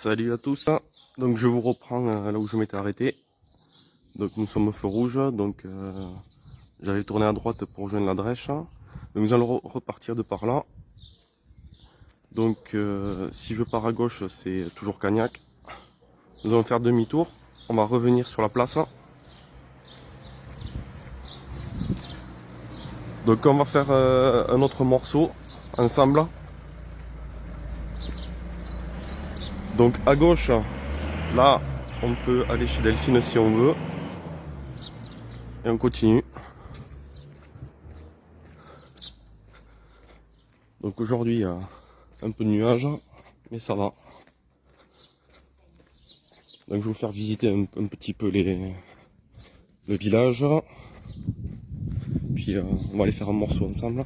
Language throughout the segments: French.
Salut à tous, donc je vous reprends là où je m'étais arrêté. Donc nous sommes au feu rouge, donc j'avais tourné à droite pour rejoindre la Drèche. Donc nous allons repartir de par là. Donc si je pars à gauche, c'est toujours Cagnac. Nous allons faire demi-tour, on va revenir sur la place. Donc on va faire un autre morceau ensemble. Donc à gauche, là on peut aller chez Delphine si on veut. Et on continue. Donc aujourd'hui il y a un peu de nuages, mais ça va. Donc je vais vous faire visiter un petit peu le village. Puis on va aller faire un morceau ensemble.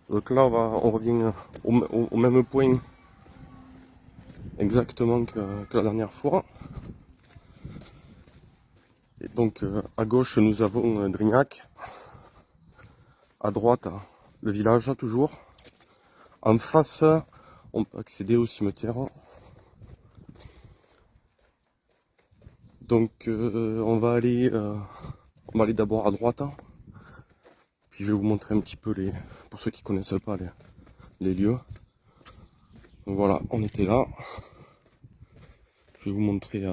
Donc là on revient au même point exactement que la dernière fois. Et donc à gauche nous avons Drignac. À droite le village toujours. En face on peut accéder au cimetière. Donc on va aller d'abord à droite. Puis je vais vous montrer un petit peu pour ceux qui ne connaissent pas les lieux. Donc voilà, on était là. Je vais vous montrer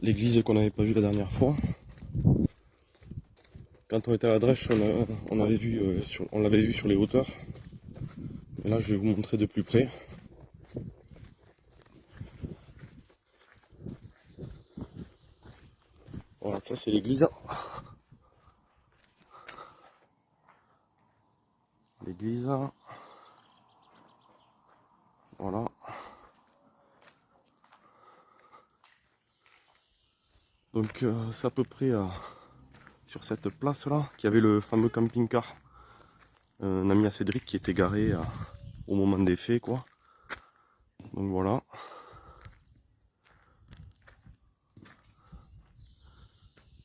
l'église qu'on n'avait pas vue la dernière fois. Quand on était à la Drèche, on l'avait vu sur les hauteurs. Et là, je vais vous montrer de plus près. Voilà, ça c'est l'église. L'église. Voilà. Donc c'est à peu près sur cette place là qu'il y avait le fameux camping-car. Un ami à Cédric qui était garé au moment des faits quoi. Donc voilà.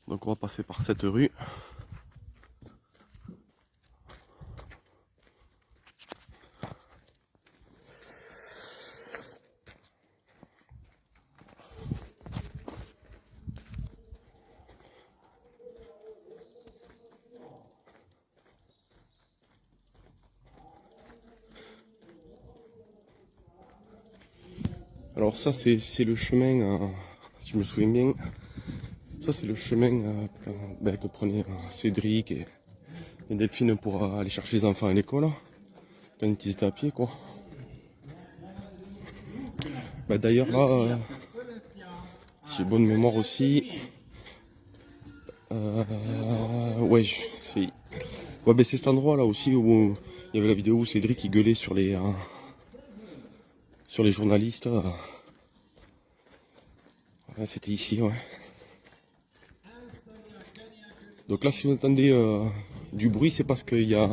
Donc on va passer par cette rue. Alors ça c'est le chemin, si je me souviens bien, ça c'est le chemin que prenait Cédric et Delphine pour aller chercher les enfants à l'école, quand ils étaient à pied quoi. D'ailleurs là, si j'ai bonne mémoire aussi, ouais c'est cet endroit là aussi où il y avait la vidéo où Cédric il gueulait sur les journalistes. Ouais, c'était ici, ouais. Donc là, si vous entendez du bruit, c'est parce qu'il y a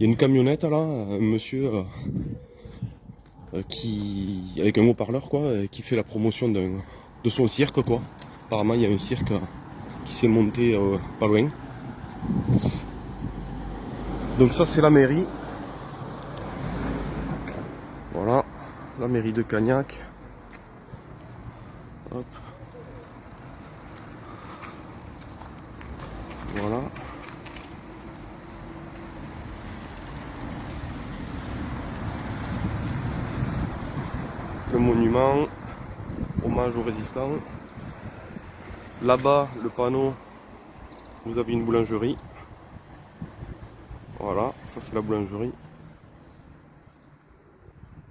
une camionnette là, un monsieur qui avec un haut-parleur quoi, qui fait la promotion de son cirque quoi. Apparemment, il y a un cirque qui s'est monté pas loin. Donc ça, c'est la mairie. Voilà, la mairie de Cagnac. Hop. Voilà. Le monument, hommage aux résistants. Là-bas, le panneau, vous avez une boulangerie. Voilà, ça c'est la boulangerie.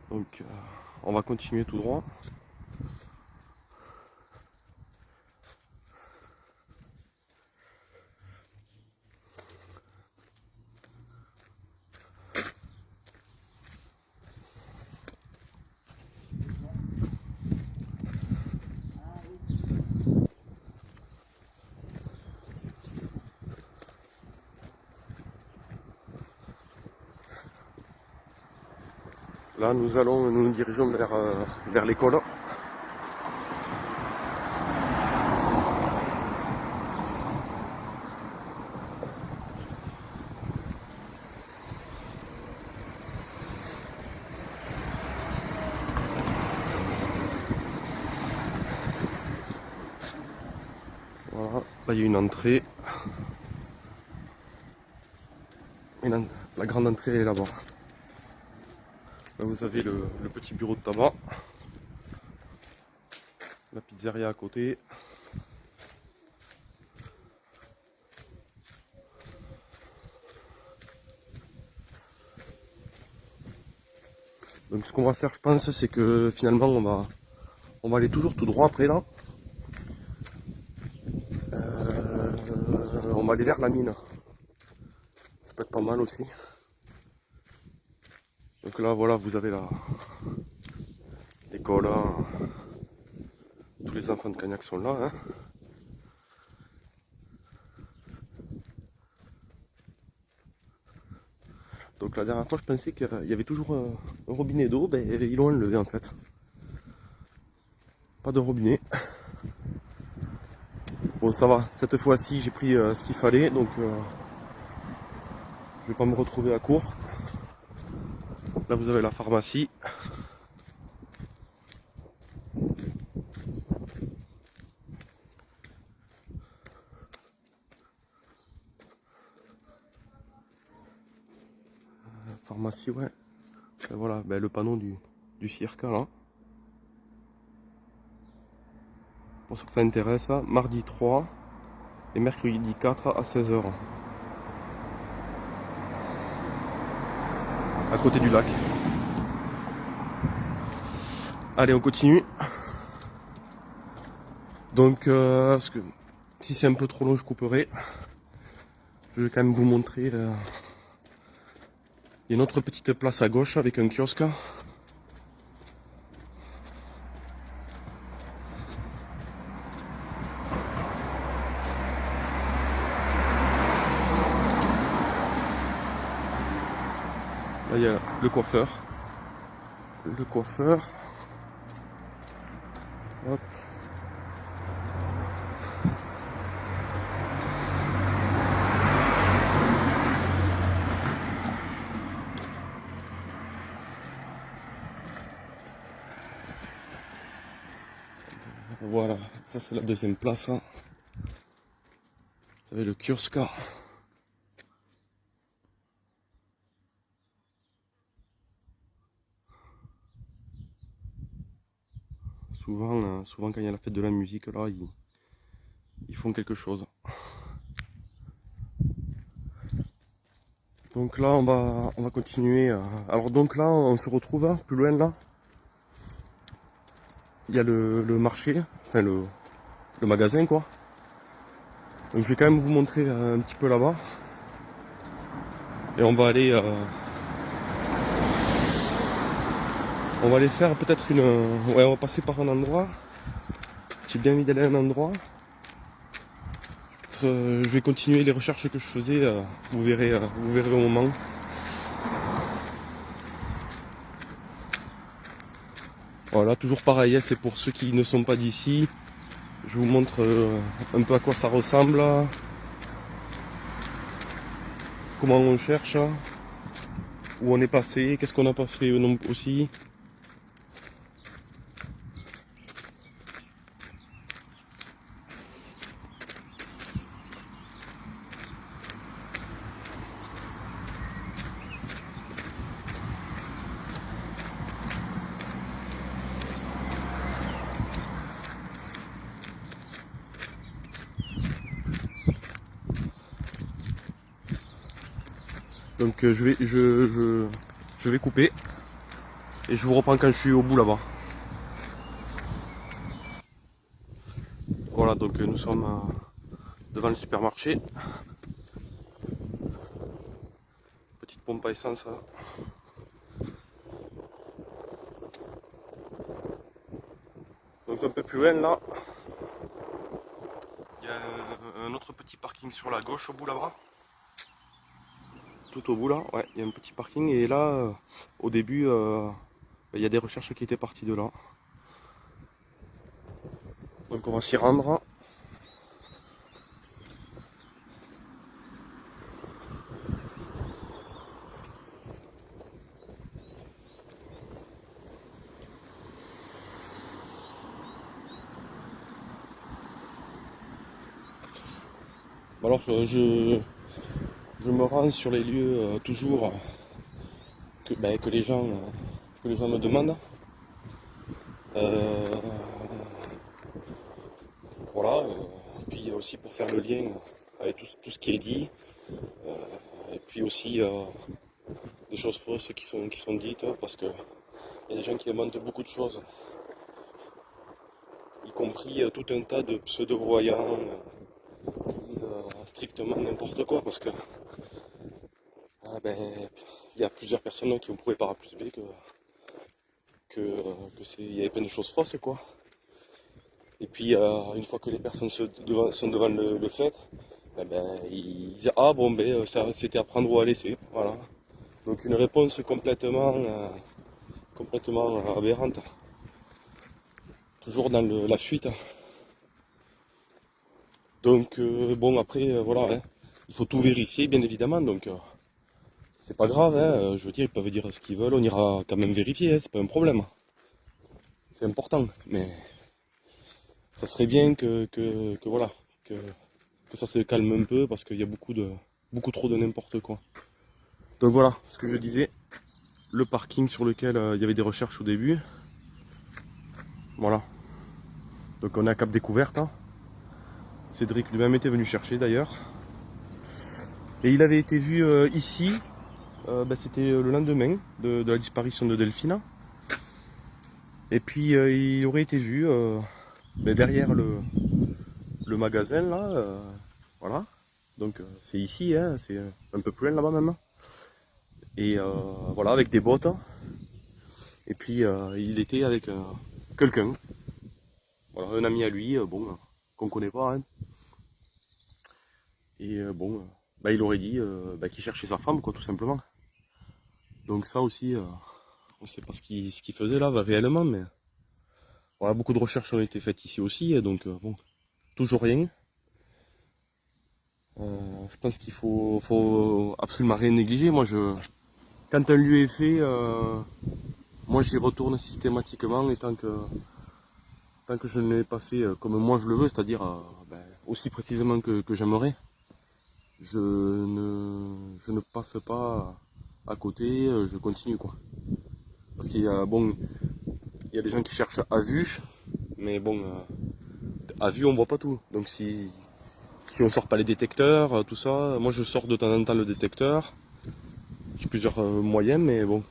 Donc on va continuer tout droit. Là, nous nous dirigeons vers l'école. Voilà, là il y a une entrée. Et la grande entrée est là-bas. Là vous avez le petit bureau de tabac. La pizzeria à côté. Donc ce qu'on va faire, je pense, c'est que finalement on va aller toujours tout droit après là. On va aller vers la mine. Ça peut être pas mal aussi. Donc là voilà, vous avez l'école. Tous les enfants de Cagnac sont là. Hein. Donc la dernière fois je pensais qu'il y avait toujours un robinet d'eau, ben ils l'ont enlevé en fait. Pas de robinet. Bon ça va, cette fois-ci j'ai pris ce qu'il fallait, donc je vais pas me retrouver à court. Là vous avez la pharmacie. Pharmacie, ouais. Et voilà, ben, le panneau du cirque là. Pour ceux que ça intéresse, mardi 3 et mercredi 4 à 16h. À côté du lac. Allez, on continue. Donc, parce que si c'est un peu trop long, je couperai. Je vais quand même vous montrer. Il y a une autre petite place à gauche avec un kiosque. Là, il y a le coiffeur. Le coiffeur. Hop. Voilà, ça c'est la deuxième place. Vous avez le kiosque. Souvent quand il y a la fête de la musique, là, ils font quelque chose. Donc là, on va continuer. Alors donc là, on se retrouve plus loin là. Il y a le marché, enfin le magasin quoi. Donc je vais quand même vous montrer un petit peu là-bas. Et on va aller faire peut-être une... ouais, on va passer par un endroit. J'ai bien envie d'aller à un endroit. Je vais continuer les recherches que je faisais. Vous verrez au moment. Voilà, toujours pareil, c'est pour ceux qui ne sont pas d'ici. Je vous montre un peu à quoi ça ressemble. Comment on cherche. Où on est passé, qu'est-ce qu'on n'a pas fait aussi. Donc je vais couper et je vous reprends quand je suis au bout là-bas. Voilà, donc nous sommes devant le supermarché. Petite pompe à essence. Donc un peu plus loin là, il y a un autre petit parking sur la gauche au bout là-bas. Tout au bout là, ouais, il y a un petit parking et là, au début, il y a des recherches qui étaient parties de là. Donc on va s'y rendre. Alors je me rends sur les lieux toujours que les gens me demandent. Voilà. Puis aussi pour faire le lien avec tout ce qui est dit. Et puis aussi des choses fausses qui sont dites parce que il y a des gens qui inventent beaucoup de choses, y compris tout un tas de pseudo-voyants qui disent strictement n'importe quoi parce que il y a plusieurs personnes qui ont prouvé par A plus B il y avait plein de choses fausses quoi. Et puis une fois que les personnes sont devant le fait, ils disent ah bon ça c'était à prendre ou à laisser. Voilà. Donc une réponse complètement aberrante. Toujours dans la fuite. Donc bon après voilà, hein, il faut tout vérifier bien évidemment, donc c'est pas grave, hein, je veux dire ils peuvent dire ce qu'ils veulent, on ira quand même vérifier, hein, c'est pas un problème. C'est important, mais ça serait bien que voilà, que ça se calme un peu parce qu'il y a beaucoup trop de n'importe quoi. Donc voilà ce que je disais, le parking sur lequel il y avait des recherches au début. Voilà. Donc on est à Cap Découverte. Hein. Cédric lui-même était venu chercher d'ailleurs. Et il avait été vu ici, c'était le lendemain de la disparition de Delphine. Et puis il aurait été vu derrière le magasin là. Voilà. Donc c'est ici, hein, c'est un peu plus loin là-bas même. Et voilà, avec des bottes. Et puis il était avec quelqu'un. Voilà, un ami à lui, qu'on connaît pas. Hein. Et il aurait dit qu'il cherchait sa femme, quoi, tout simplement. Donc ça aussi, on ne sait pas ce qu'il faisait là réellement, mais voilà, beaucoup de recherches ont été faites ici aussi, et donc toujours rien. Je pense qu'il faut absolument rien négliger. Quand un lieu est fait, moi j'y retourne systématiquement, et tant que je ne l'ai pas fait comme moi je le veux, c'est-à-dire aussi précisément que j'aimerais, je ne passe pas à côté, je continue quoi. Parce qu'il y a il y a des gens qui cherchent à vue, mais à vue on voit pas tout. Donc si on sort pas les détecteurs, tout ça, moi je sors de temps en temps le détecteur. J'ai plusieurs moyens, mais bon.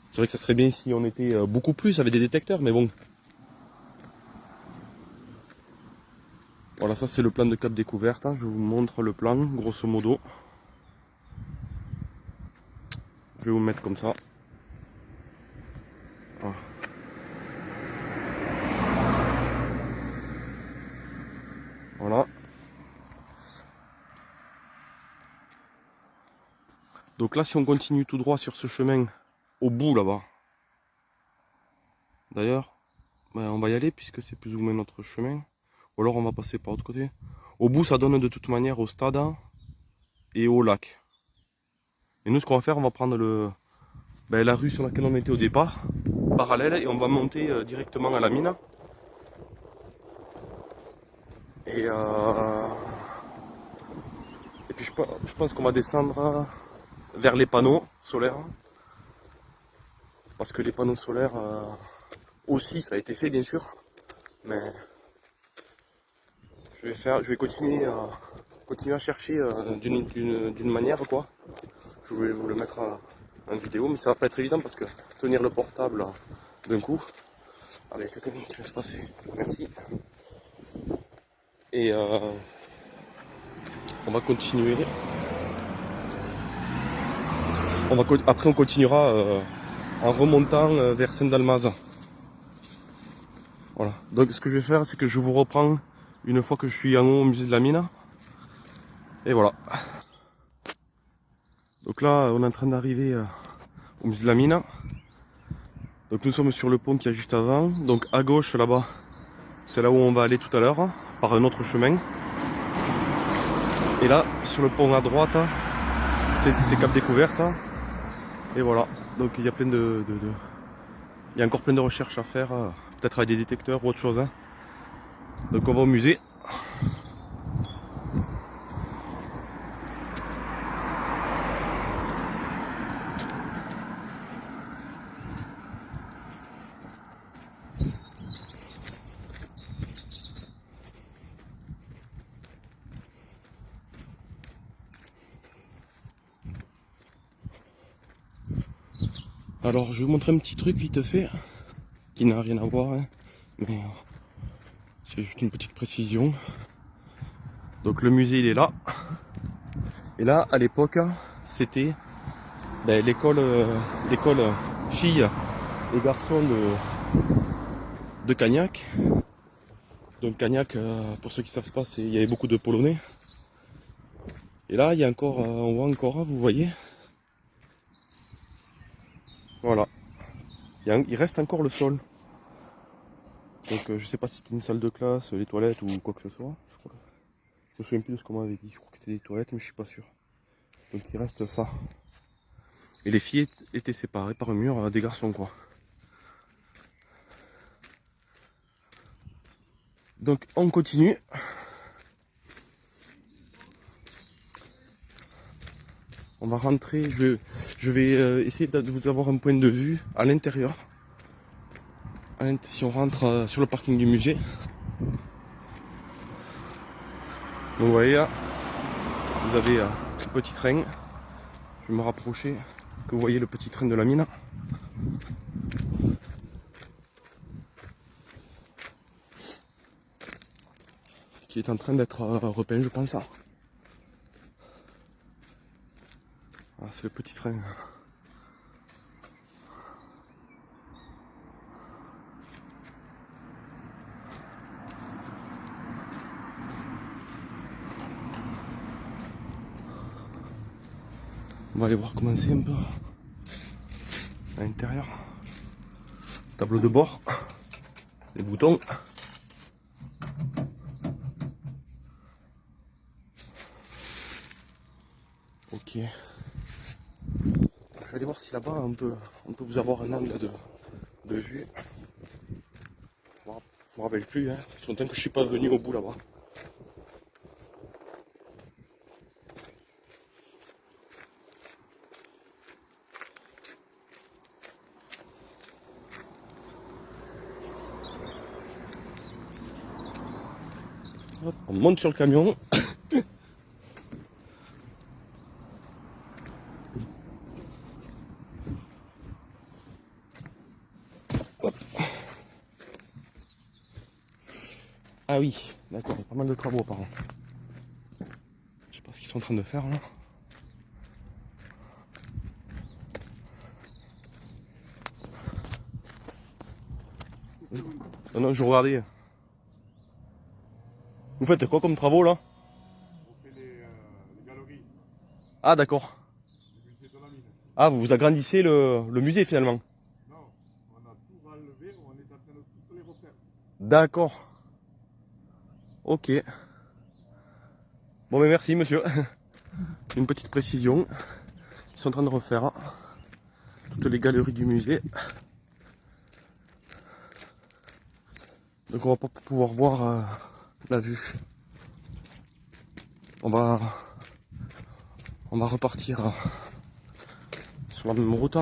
C'est vrai que ça serait bien si on était beaucoup plus avec des détecteurs, mais bon. Voilà, ça c'est le plan de Cap Découverte, hein. Je vous montre le plan, grosso modo. Je vais vous mettre comme ça. Voilà. Voilà. Donc là, si on continue tout droit sur ce chemin, au bout là-bas, d'ailleurs, on va y aller puisque c'est plus ou moins notre chemin. Ou alors on va passer par l'autre côté. Au bout, ça donne de toute manière au stade et au lac. Et nous, ce qu'on va faire, on va prendre la rue sur laquelle on était au départ, parallèle, et on va monter directement à la mine. Et puis je pense qu'on va descendre vers les panneaux solaires. Parce que les panneaux solaires aussi, ça a été fait bien sûr. Mais je vais continuer à chercher d'une manière quoi. Je vais vous le mettre en vidéo, mais ça va pas être évident parce que tenir le portable d'un coup. Avec quelqu'un qui va se passer. Merci. Et on va continuer. Après on continuera en remontant vers Saint-Dalmaz. Voilà. Donc ce que je vais faire, c'est que je vous reprends une fois que je suis en haut au musée de la mine. Et voilà. Donc là, on est en train d'arriver au musée de la mine. Donc nous sommes sur le pont qui est juste avant. Donc à gauche là-bas, c'est là où on va aller tout à l'heure, par un autre chemin. Et là, sur le pont à droite, c'est Cap Découverte. Et voilà. Donc il y a plein il y a encore plein de recherches à faire, peut-être avec des détecteurs ou autre chose. Donc on va au musée. Alors je vais vous montrer un petit truc vite fait, qui n'a rien à voir, mais c'est juste une petite précision. Donc le musée il est là, et là à l'époque c'était l'école filles et garçons de Cagnac. Donc Cagnac, pour ceux qui ne savent pas, il y avait beaucoup de Polonais. Et là il y a encore, on voit encore, vous voyez. Voilà, il reste encore le sol. Donc je sais pas si c'était une salle de classe, les toilettes ou quoi que ce soit. Je me souviens plus de ce qu'on m'avait dit. Je crois que c'était des toilettes, mais je suis pas sûr. Donc il reste ça. Et les filles étaient séparées par un mur des garçons, quoi. Donc on continue. On va rentrer. Je vais essayer de vous avoir un point de vue à l'intérieur. Si on rentre sur le parking du musée. Donc vous voyez là, vous avez le petit train. Je vais me rapprocher, que vous voyez le petit train de la mine. Qui est en train d'être repeint, je pense. Ah, c'est le petit train. On va aller voir comment c'est un peu à l'intérieur. Tableau de bord, des boutons. Ok. Je vais aller voir si là-bas on peut vous avoir un angle de vue. Je me rappelle plus, ça fait longtemps que je suis pas venu au bout là-bas. Hop, on monte sur le camion. Hop. Ah oui, d'accord, il y a pas mal de travaux apparemment. Je sais pas ce qu'ils sont en train de faire là. Non, je regardais. Vous faites quoi comme travaux là? On fait les galeries. Ah d'accord. Le musée de la mine. Ah, vous agrandissez le musée finalement. Non, on a tout relevé, on est en train de tout les refaire. D'accord. Ok. Bon mais merci monsieur. Une petite précision. Ils sont en train de refaire toutes les galeries du musée. Donc on va pas pouvoir voir la vue. On va repartir sur la même route.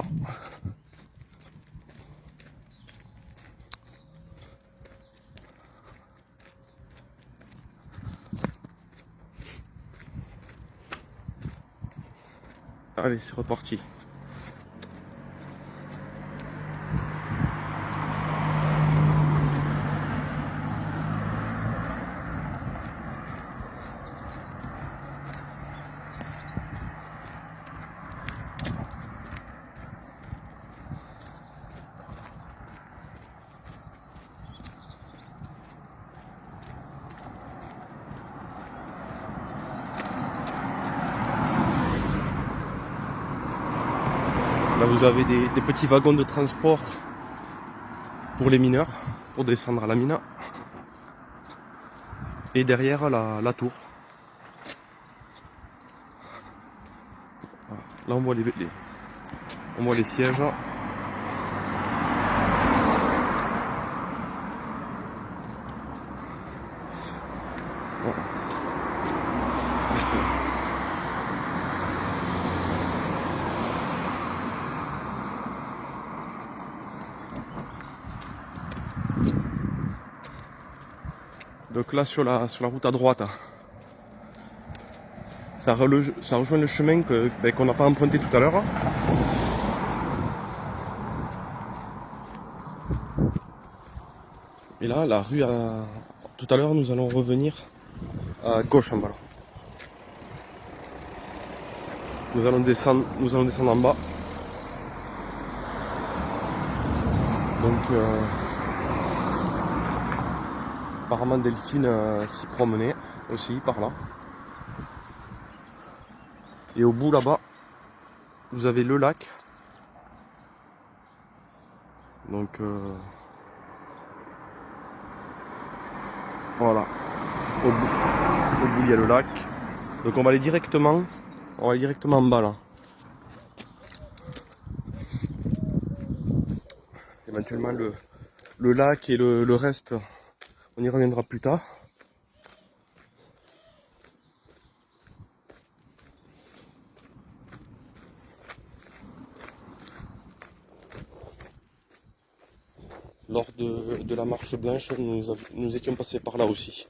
Allez, c'est reparti. Là vous avez des petits wagons de transport pour les mineurs, pour descendre à la mine. Et derrière la tour. Voilà. Là on voit on voit les sièges. Voilà. Donc là sur la route à droite, ça rejoint le chemin qu'on n'a pas emprunté tout à l'heure. Et là, la rue, tout à l'heure, nous allons revenir à gauche en bas. Nous allons descendre en bas. Donc, apparemment Delphine s'y promenait aussi par là. Et au bout là-bas, vous avez le lac. Donc, voilà. Au bout, il y a le lac. Donc, on va aller directement en bas là. Éventuellement le lac et le reste, on y reviendra plus tard. Lors de la marche blanche, nous étions passés par là aussi.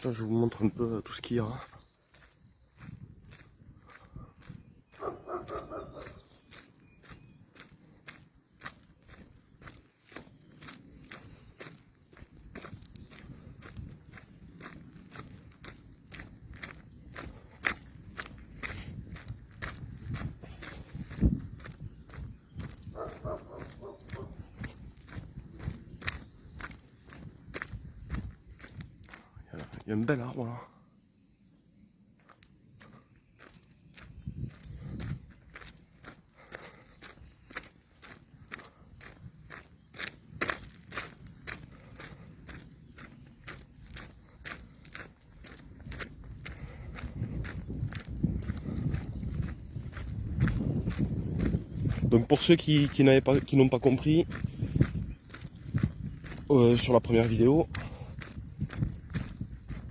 Là, je vous montre un peu tout ce qu'il y a. Il y a un bel arbre là. Donc pour ceux qui n'ont pas compris sur la première vidéo,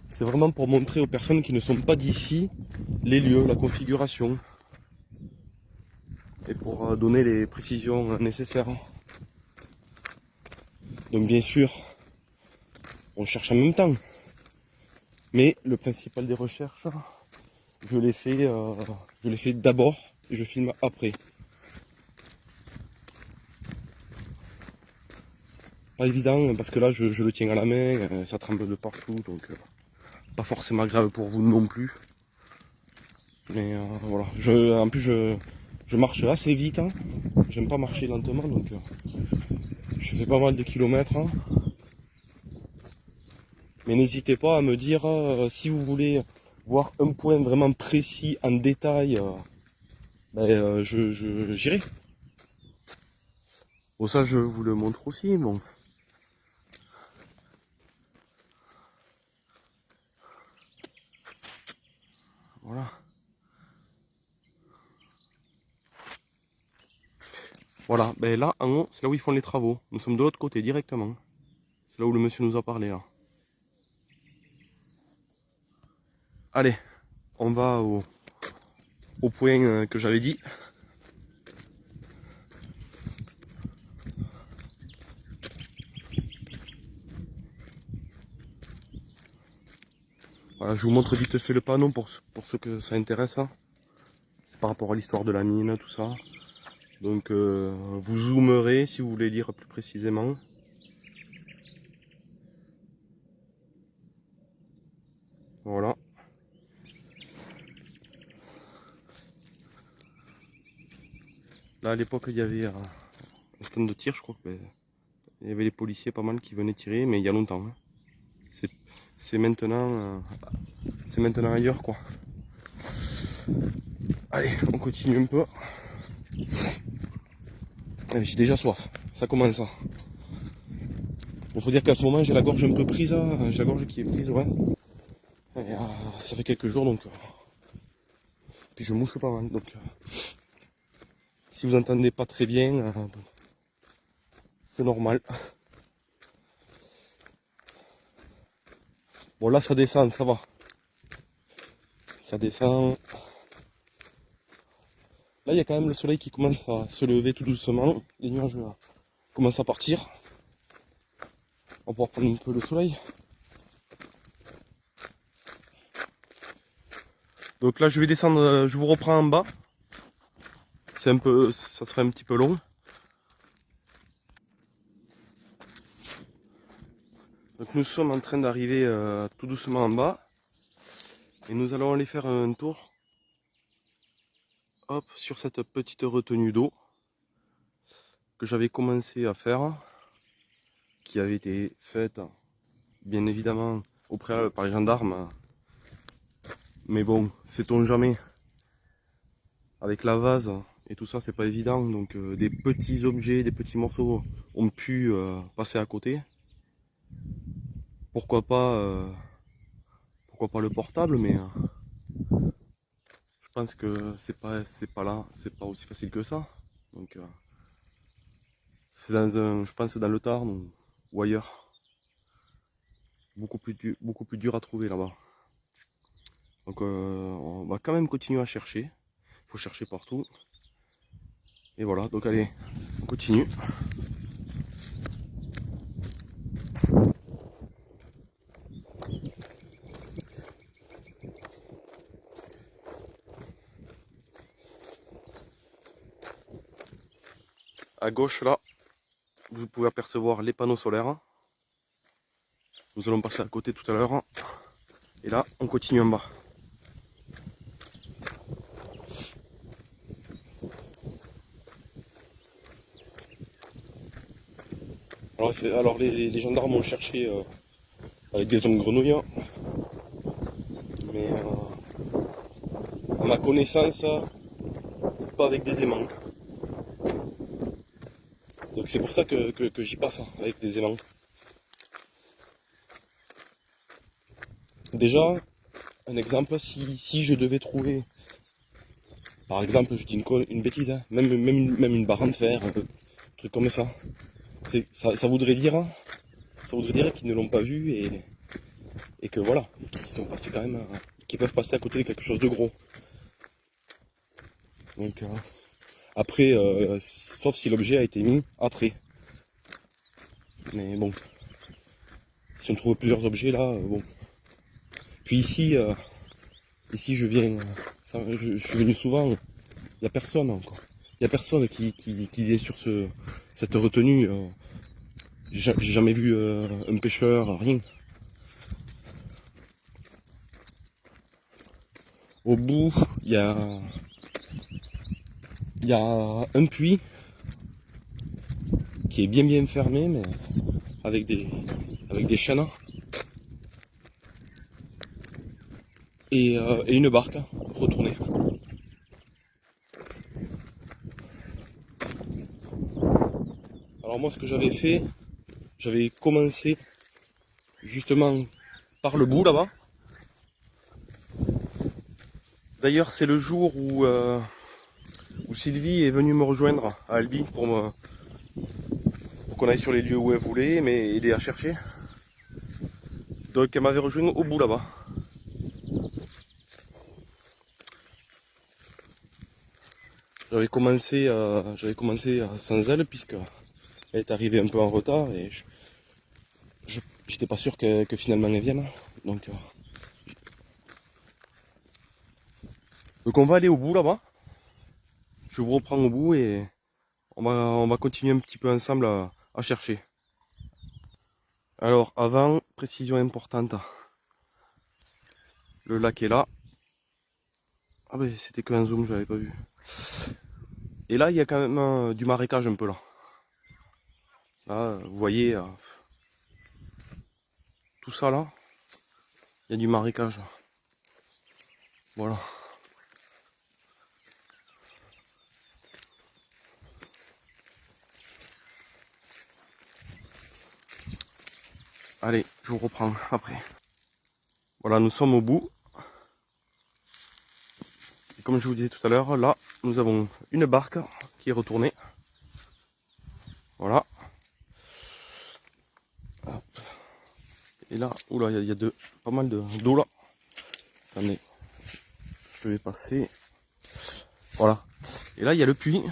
c'est vraiment pour montrer aux personnes qui ne sont pas d'ici les lieux, la configuration, et pour donner les précisions nécessaires. Donc bien sûr, on cherche en même temps, mais le principal des recherches, je l'ai fait d'abord et je filme après. Pas évident parce que là je le tiens à la main, ça tremble de partout, donc pas forcément grave pour vous non plus. Mais voilà, en plus je marche assez vite, hein. J'aime pas marcher lentement, donc je fais pas mal de kilomètres. Hein. Mais n'hésitez pas à me dire si vous voulez voir un point vraiment précis en détail, j'irai. Bon, ça je vous le montre aussi, bon. Voilà. Voilà, ben là en haut, c'est là où ils font les travaux. Nous sommes de l'autre côté directement. C'est là où le monsieur nous a parlé là. Allez, on va au point que j'avais dit. Voilà, je vous montre vite fait le panneau pour ceux que ça intéresse. C'est par rapport à l'histoire de la mine, tout ça. Donc vous zoomerez si vous voulez lire plus précisément. Voilà. Là à l'époque il y avait un stand de tir, je crois que il y avait les policiers pas mal qui venaient tirer, mais il y a longtemps. Hein. c'est maintenant ailleurs quoi. Allez, on continue un peu. J'ai déjà soif, ça commence. Il faut dire qu'à ce moment j'ai la gorge un peu prise, j'ai la gorge qui est prise, ouais. Et, ça fait quelques jours donc. Puis je mouche pas mal, donc si vous entendez pas très bien, c'est normal. Bon là ça descend, ça va. Ça descend. Là il y a quand même le soleil qui commence à se lever tout doucement. Les nuages commencent à partir. On va pouvoir prendre un peu le soleil. Donc là je vais descendre, je vous reprends en bas. C'est un peu, ça serait un petit peu long. Donc nous sommes en train d'arriver tout doucement en bas. Et nous allons aller faire un tour. Hop, sur cette petite retenue d'eau que j'avais commencé à faire, qui avait été faite bien évidemment au préalable par les gendarmes, mais bon, sait-on jamais, avec la vase et tout ça c'est pas évident, donc des petits objets, des petits morceaux ont pu passer à côté. Pourquoi pas le portable, mais je pense que c'est pas là, c'est pas aussi facile que ça, donc c'est dans je pense dans le Tarn ou ailleurs. Beaucoup plus dur à trouver là-bas. Donc on va quand même continuer à chercher. Il faut chercher partout. Et voilà, donc allez, on continue. À gauche là, vous pouvez apercevoir les panneaux solaires. Nous allons passer à côté tout à l'heure. Et là, on continue en bas. Alors les gendarmes ont cherché avec des hommes grenouilles. Mais à ma connaissance, pas avec des aimants. Donc c'est pour ça que j'y passe avec des aimants. Déjà, un exemple, si je devais trouver, par exemple, je dis une bêtise, hein, même une barre en fer, un truc comme ça, ça voudrait dire qu'ils ne l'ont pas vu et que voilà, qu'ils sont passés quand même, qu'ils peuvent passer à côté de quelque chose de gros. Donc après, sauf si l'objet a été mis après. Mais bon, si on trouve plusieurs objets là, bon. Puis ici, je viens, je suis venu souvent, il n'y a personne encore. Il n'y a personne qui vient sur cette retenue. J'ai jamais vu un pêcheur, rien. Au bout, il y a un puits qui est bien fermé, mais avec des chaînes. Et une barque retournée. Alors moi ce que j'avais fait, j'avais commencé justement par le bout là-bas. D'ailleurs c'est le jour où Sylvie est venue me rejoindre à Albi pour qu'on aille sur les lieux où elle voulait, mais aider à chercher. Donc elle m'avait rejoint au bout là-bas. J'avais commencé sans elle puisque elle est arrivée un peu en retard et j'étais pas sûr que finalement elle vienne. Donc on va aller au bout là-bas. Je vous reprends au bout et on va continuer un petit peu ensemble à chercher. Alors avant, précision importante. Le lac est là. Ah ben c'était que un zoom, je l'avais pas vu. Et là il y a quand même du marécage un peu là. Là vous voyez tout ça là. Il y a du marécage. Voilà. Allez, je vous reprends après. Voilà, nous sommes au bout. Et comme je vous disais tout à l'heure, là, nous avons une barque qui est retournée. Voilà. Hop. Et là, oula, il y a pas mal d'eau là. Attendez, je vais passer. Voilà. Et là, il y a le puits.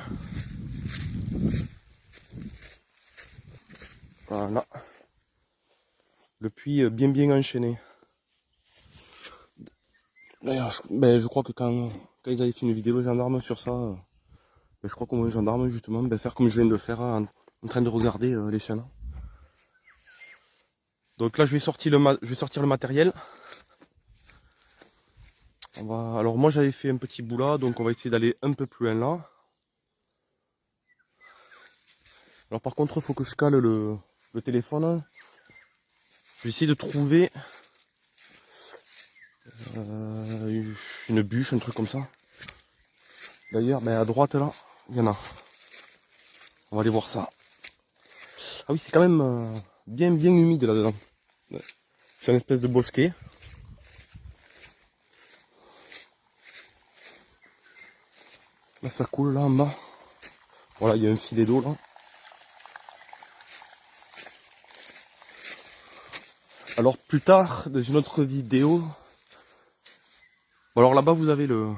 Voilà. Le puits bien enchaîné. D'ailleurs, je crois que quand ils avaient fait une vidéo gendarme sur ça, je crois qu'on voit un gendarme justement faire comme je viens de le faire en train de regarder les chaînes. Donc là, je vais sortir le matériel. Alors moi, j'avais fait un petit bout là, donc on va essayer d'aller un peu plus loin là. Alors par contre, il faut que je cale le téléphone. Je vais essayer de trouver une bûche, un truc comme ça. D'ailleurs, à droite là, il y en a. On va aller voir ça. Ah oui, c'est quand même bien humide là-dedans. C'est une espèce de bosquet. Là, ça coule là en bas. Voilà, il y a un filet d'eau là. Alors plus tard, dans une autre vidéo, bon, alors là-bas vous avez le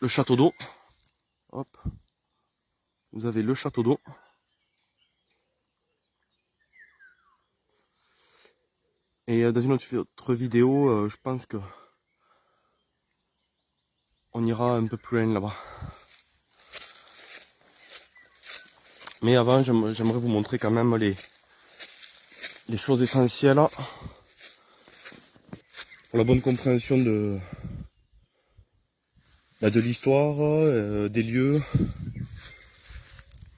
château d'eau. Hop, vous avez le château d'eau. Et dans une autre vidéo, je pense que on ira un peu plus loin là-bas. Mais avant, j'aimerais vous montrer quand même les choses essentielles pour la bonne compréhension de l'histoire, des lieux.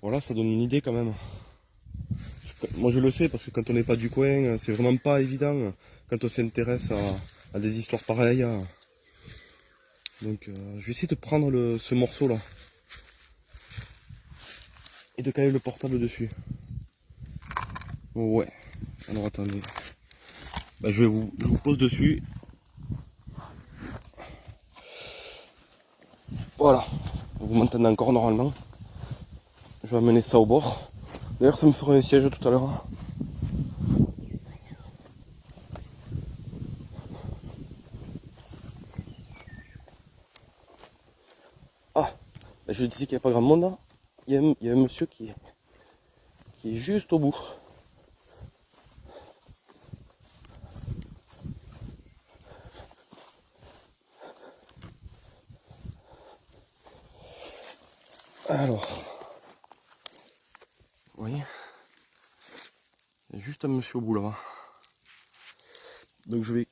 Voilà, ça donne une idée quand même. Moi je le sais parce que quand on n'est pas du coin, c'est vraiment pas évident quand on s'intéresse à des histoires pareilles. Donc je vais essayer de prendre ce morceau là et de caler le portable dessus. Ouais, alors attendez. Je vous pose dessus. Voilà, vous m'entendez encore normalement. Je vais amener ça au bord. D'ailleurs, ça me fera un siège tout à l'heure. Ah, je disais qu'il n'y a pas grand monde là. Il y a un monsieur qui est juste au bout. Alors, vous voyez, il y a juste un monsieur au bout là-bas. Donc je vais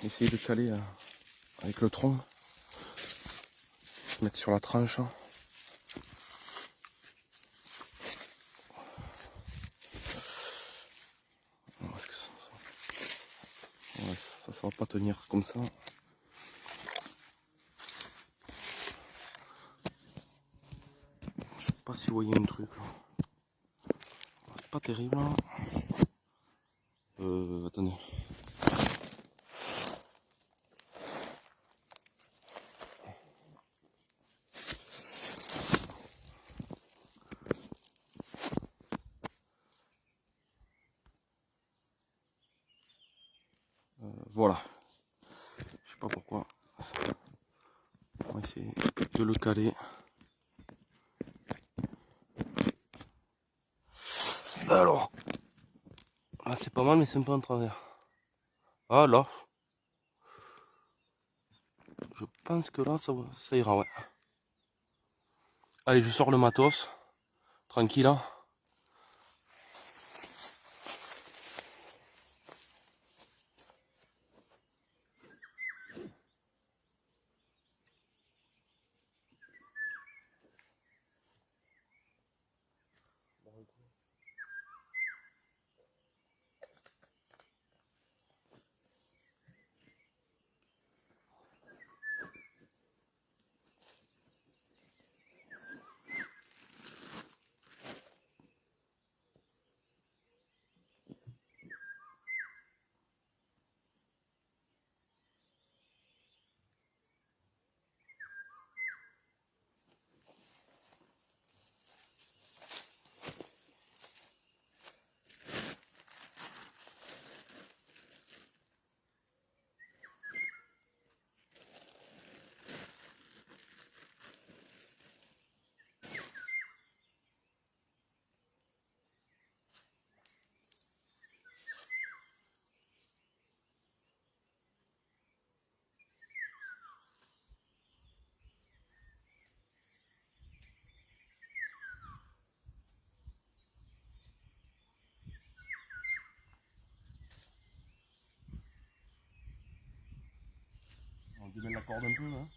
essayer de caler avec le tronc, mettre sur la tranche. Parce que ça va pas tenir comme ça. Je sais pas si vous voyez un truc. C'est pas terrible. Attendez. Voilà. Je sais pas pourquoi. On va essayer de le caler. Alors, là c'est pas mal mais c'est un peu en travers. Ah là, je pense que là ça ira, ouais. Allez, je sors le matos, tranquille. Hein. démêle la corde un peu. Hein.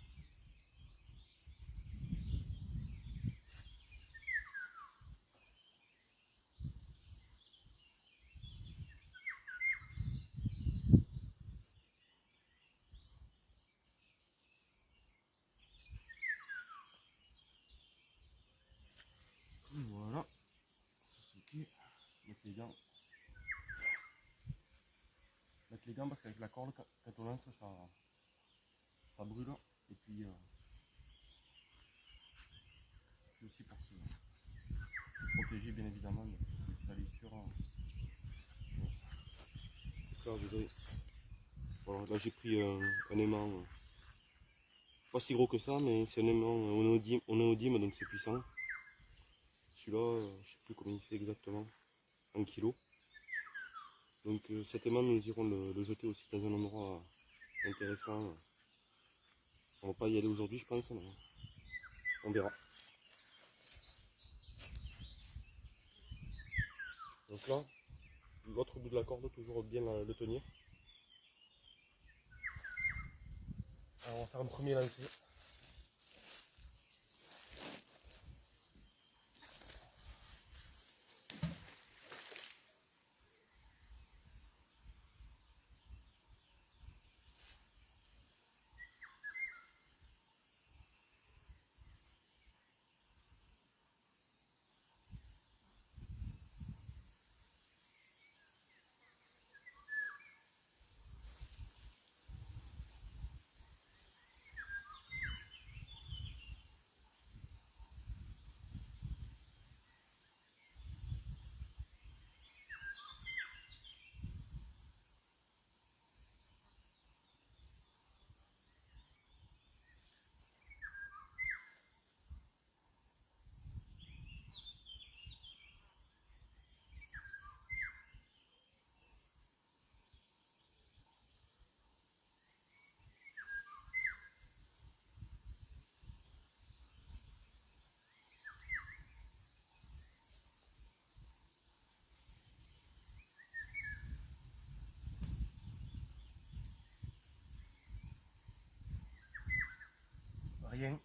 Voilà. Ok. Mettre les gants. Mettre les gants parce qu'avec la corde, quand on lance, ça brûle. Et puis aussi pour se protéger bien évidemment de salissure. Là, vous avez... voilà, là j'ai pris un aimant pas si gros que ça, mais c'est un aimant onéodyme, donc c'est puissant. Celui-là, je sais plus combien il fait exactement, 1 kg. Donc cet aimant, nous irons le jeter aussi dans un endroit intéressant. On va pas y aller aujourd'hui, je pense, mais on verra. Donc là, l'autre bout de la corde, toujours bien le tenir. Alors on va faire un premier lancer. Rien.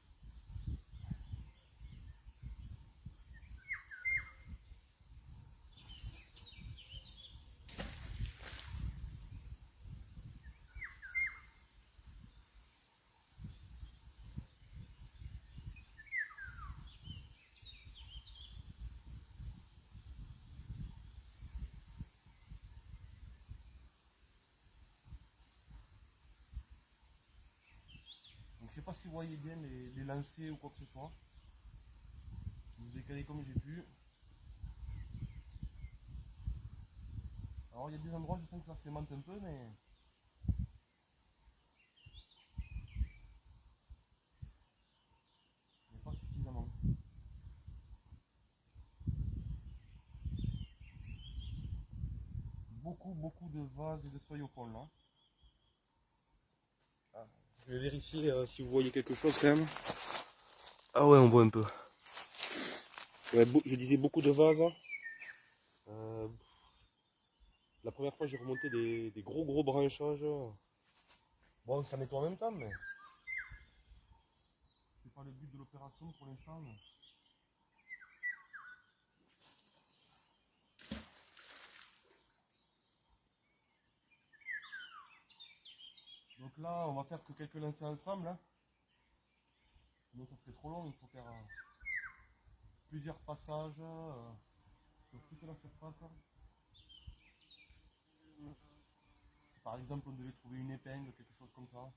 Donc je sais pas si vous voyez bien les lancers ou quoi que ce soit. Je vous ai calé comme j'ai pu. Alors il y a des endroits, je sens que ça sémente un peu, mais pas suffisamment. Beaucoup de vases et de feuilles au fond là. Ah, je vais vérifier si vous voyez quelque chose quand même. Ah ouais, on voit un peu. Ouais, je disais beaucoup de vases. Euh, la première fois j'ai remonté des gros branchages. Bon, ça nettoie en même temps, mais c'est pas le but de l'opération pour l'instant. Donc là, on va faire que quelques lancers ensemble. Hein. Sinon, ça ferait trop long. Il faut faire plusieurs passages sur toute la surface. Si par exemple, on devait trouver une épingle, quelque chose comme ça.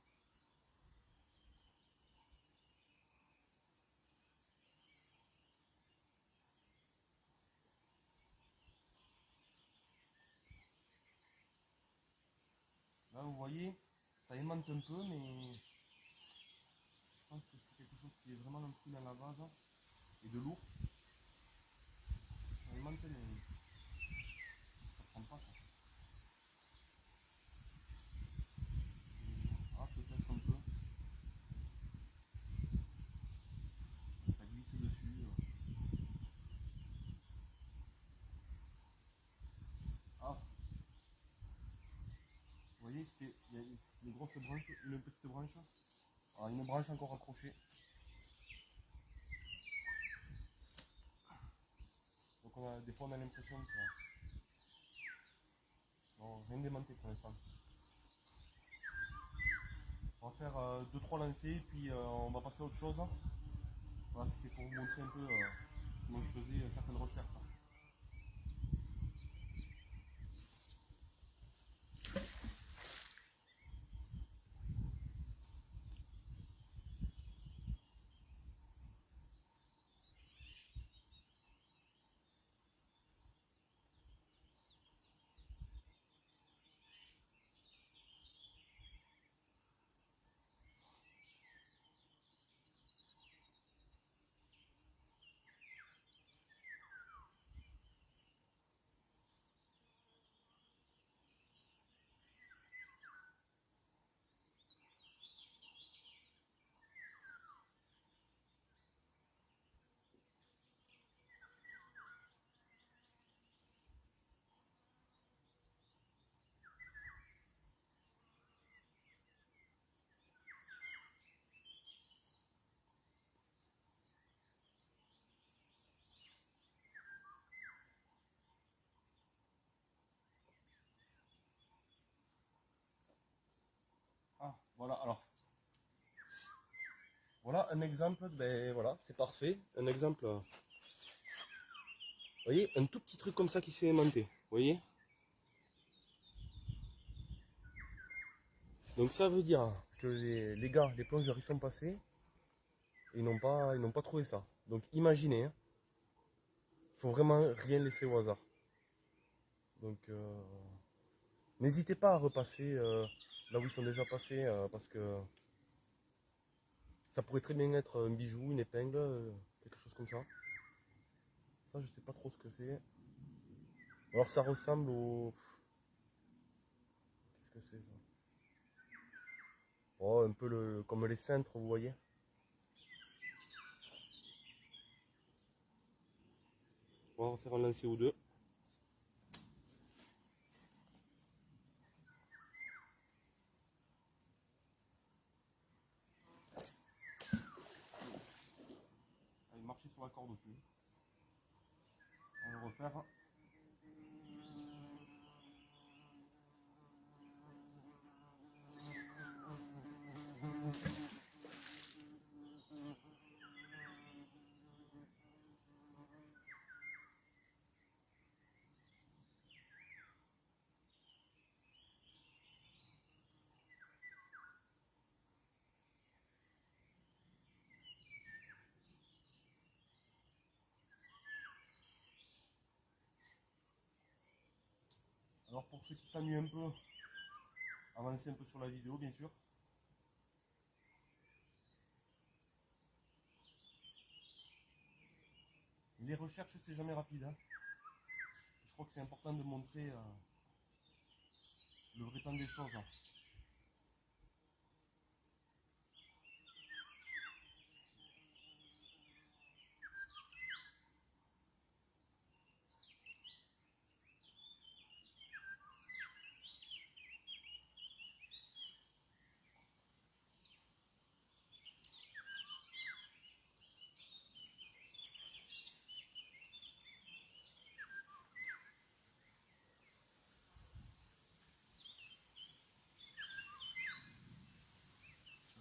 Là, vous voyez, ça aimante un peu, mais je pense que c'est quelque chose qui est vraiment un peu dans la vase et de lourd. Ça aimante, mais ça prend pas. Quoi. Ah, peut-être un peu. Ça glisse dessus. Ah, vous voyez, voyez, il y a une grosse branche, une petite branche. Alors, une branche encore accrochée. Donc des fois on a l'impression que non, rien démonté pour l'instant. On va faire 2-3 lancers puis on va passer à autre chose. Voilà, c'était pour vous montrer un peu comment je faisais certaines recherches. Ah, voilà, alors. Voilà un exemple, ben voilà, c'est parfait. Un exemple, vous voyez, un tout petit truc comme ça qui s'est aimanté, vous voyez. Donc ça veut dire que les gars, les plongeurs, ils sont passés, et ils n'ont pas trouvé ça. Donc imaginez, hein, il faut vraiment rien laisser au hasard. Donc n'hésitez pas à repasser là où ils sont déjà passés, parce que ça pourrait très bien être un bijou, une épingle, quelque chose comme ça. Ça, je sais pas trop ce que c'est. Alors ça ressemble au... Qu'est-ce que c'est ça? Oh, un peu comme les cintres, vous voyez. On va refaire un lancer ou deux. Allez, marcher sur la corde au-dessus. On va le refaire. Alors pour ceux qui s'ennuient un peu, avancez un peu sur la vidéo bien sûr. Les recherches c'est jamais rapide. Hein. Je crois que c'est important de montrer le vrai temps des choses. Hein.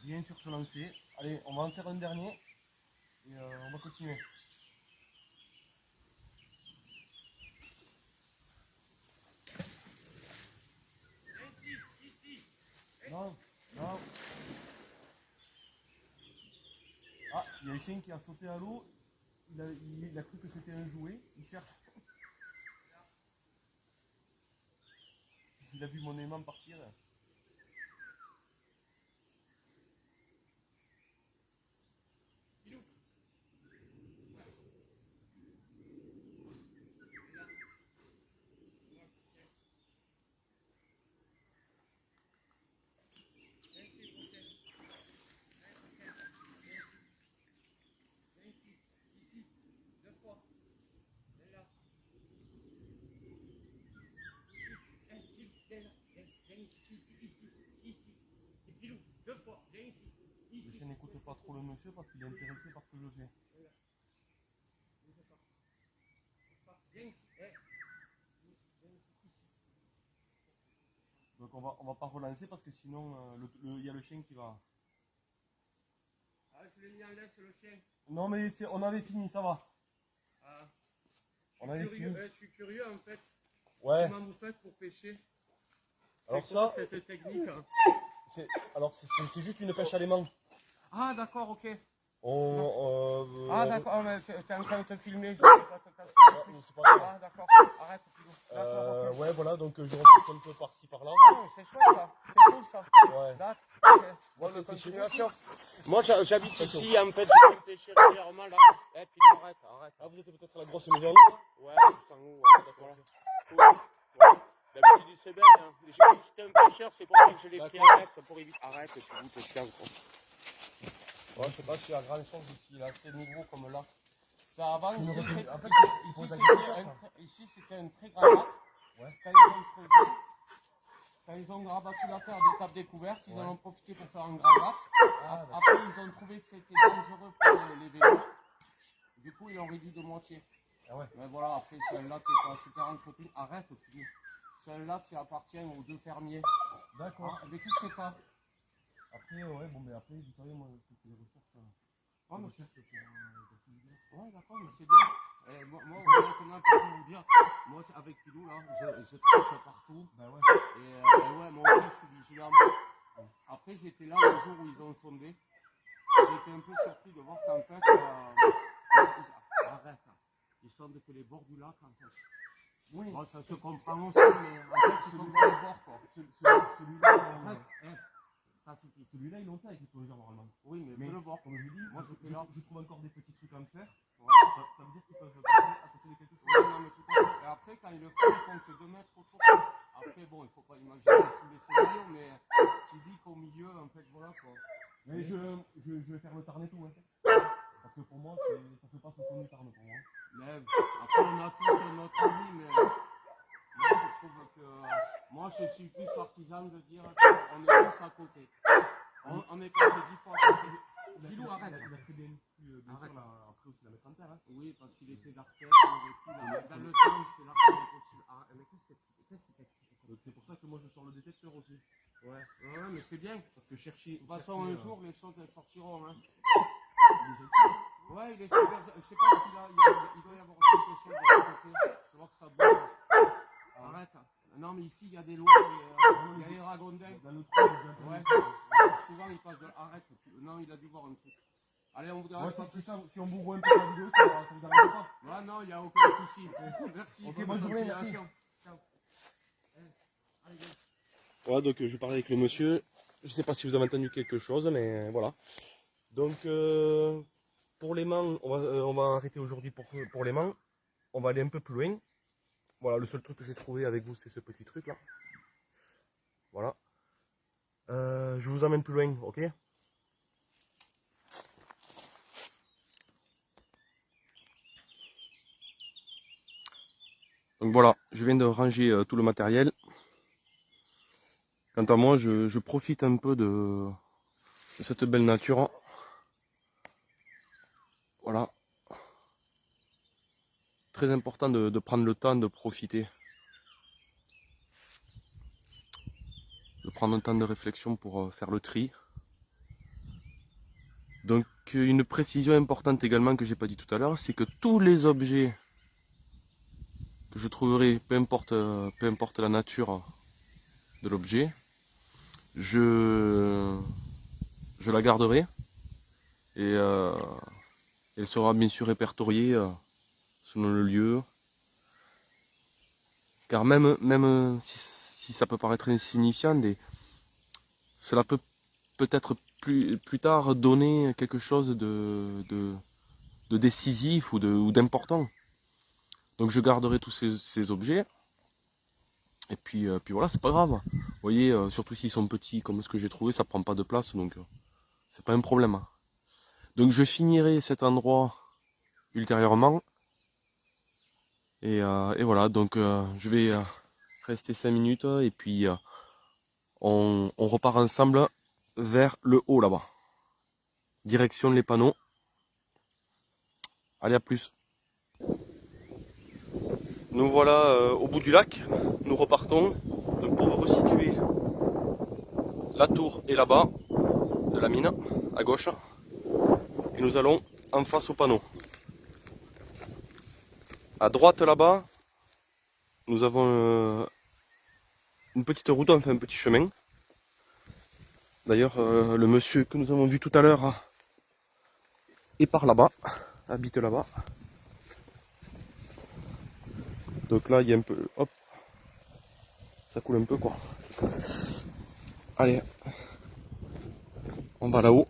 Bien sûr se lancer. Allez, on va en faire un dernier et on va continuer. Non, non. Ah, il y a un chien qui a sauté à l'eau. Il a cru que c'était un jouet. Il cherche. Il a vu mon aimant partir. pas trop le monsieur parce qu'il est intéressé par ce que je fais. Donc on va pas relancer parce que sinon il y a le chien qui va. Ah, je l'ai mis en laisse le chien. Non mais on avait fini, ça va. Ah. On avait fini. Je suis curieux en fait. Ouais. Comment vous faites pour pêcher? Alors quoi, ça, cette technique hein c'est juste une pêche à l'aimant. Ah d'accord, ok. Ah d'accord, mais t'es en train de te filmer. c'est pas grave. Ah d'accord, arrête Pilou. Ok. Ouais voilà, donc je repasse un peu par-ci par-là. Ah, c'est chouette ça, c'est cool ça. Ouais. D'accord, ok. Bonne c'est continuation. Moi j'habite ici en fait, je viens pêcher régulièrement là. Eh Pilou, arrête. Ah vous êtes peut-être à la grosse maison. Ouais, juste en haut, ouais, d'accord. Cool. Ouais. D'habitude c'est bien, hein. J'ai vu que c'était un pêcheur, c'est pour ça que je l'ai pris en laisse pour éviter. Arrête Pilou, t'es chiant quoi. Ouais, je sais pas s'il y a grand chose ici, là, c'est nouveau comme là. Ça avance, ici c'était un très grand lac. Ouais. Quand ils ont rabattu la terre de Cap Découverte, ils en ont profité pour faire un grand lac. Après, ils ont trouvé que c'était dangereux pour les vélos. Du coup, ils l'ont réduit de moitié. Ah ouais. Mais voilà, après, c'est un lac qui est pas super entretenu. Arrête, c'est un lac qui appartient aux deux fermiers. D'accord. Mais qui ne sait pas? Après, ouais, bon, mais après, vous savez, moi, c'est les ressources. Ouais, d'accord, mais c'est bien. Moi, maintenant, pour vous dire, moi, avec Pilou, là, je triche partout. Ben ouais. Et ouais, moi aussi, je suis vigilant. Après, j'étais là le jour où ils ont sondé. J'étais un peu surpris de voir qu'en fait, arrête, ils sondent que les bords du lac, en fait. Oui. Bon, ça se comprend aussi, mais en fait, ils sont dans les bords, quoi. Celui-là, ils l'ont fait avec les plongeurs normalement. Oui, mais le bord. Comme je dis, moi, je trouve encore des petits trucs à me faire. Ouais. Ça veut dire qu'ils peuvent passer à côté de quelque chose. Oui, non, mais tout à fait. Et après, quand ils le font, ils font que 2 mètres autour. Après, bon, il ne faut pas imaginer tous les scénarios, mais tu dis qu'au milieu, en fait, voilà quoi. Mais je vais faire le tarn et tout. Hein. Parce que pour moi, ça se passe au fond du tarn pour moi. Mais après, on a tous notre avis, mais moi, je trouve que moi, je suis plus partisan de dire qu'on est tous à côté. On est passé 10 fois à côté. Pilou, arrête. Il a très bien pu, après aussi la mettre en terre. Hein. Oui, parce qu'il était d'artiste, il aurait pu. Dans le temps, c'est l'artiste impossible. Ah, mais qu'est-ce qui t'explique? Donc c'est pour ça que moi je sors le détecteur aussi. Ouais, mais c'est bien. Parce que chercher. De toute façon, un jour, les choses elles sortiront. Hein. Ouais, il est super. Je sais pas s'il a. Il doit y avoir quelque chose de l'autre côté. Je vois que ça bouge. Arrête. Non, mais ici, il y a des lois. Il y a les ragondins. Dans le trou, ouais. Souvent, il passe de. Arrête. Non, il a dû voir un truc. Allez, on vous dira. Ouais, si on vous voit un peu la vidéo, ça vous arrête pas. Ouais, non, il n'y a aucun souci. Merci. Ok, bonne journée. Merci. Ciao. Allez, ouais, donc je parlais avec le monsieur. Je sais pas si vous avez entendu quelque chose, mais voilà. Donc pour l'aimant, on va arrêter aujourd'hui pour l'aimant. On va aller un peu plus loin. Voilà, le seul truc que j'ai trouvé avec vous, c'est ce petit truc là. Voilà. Je vous emmène plus loin, ok? Donc voilà, je viens de ranger tout le matériel. Quant à moi, je profite un peu de cette belle nature. Voilà. Très important de prendre le temps de profiter. De prendre un temps de réflexion pour faire le tri. Donc une précision importante également que j'ai pas dit tout à l'heure, c'est que tous les objets que je trouverai, peu importe la nature de l'objet, je la garderai et elle sera bien sûr répertoriée selon le lieu. Car même si ça peut paraître insignifiant, cela peut peut-être plus tard donner quelque chose de décisif ou d'important. Donc je garderai tous ces objets. Et puis voilà, c'est pas grave. Vous voyez, surtout s'ils sont petits comme ce que j'ai trouvé, ça prend pas de place, donc c'est pas un problème. Donc je finirai cet endroit ultérieurement. Et voilà, donc je vais rester 5 minutes et puis on repart ensemble vers le haut là-bas. direction les panneaux. Allez, à plus. Nous voilà au bout du lac, nous repartons. Donc pour vous resituer, la tour est là-bas, de la mine, à gauche. Et nous allons en face au panneau. À droite là-bas, nous avons une petite route, enfin un petit chemin. D'ailleurs, le monsieur que nous avons vu tout à l'heure est par là-bas, habite là-bas. Donc là, il y a un peu, hop, ça coule un peu quoi. Allez, on va là-haut.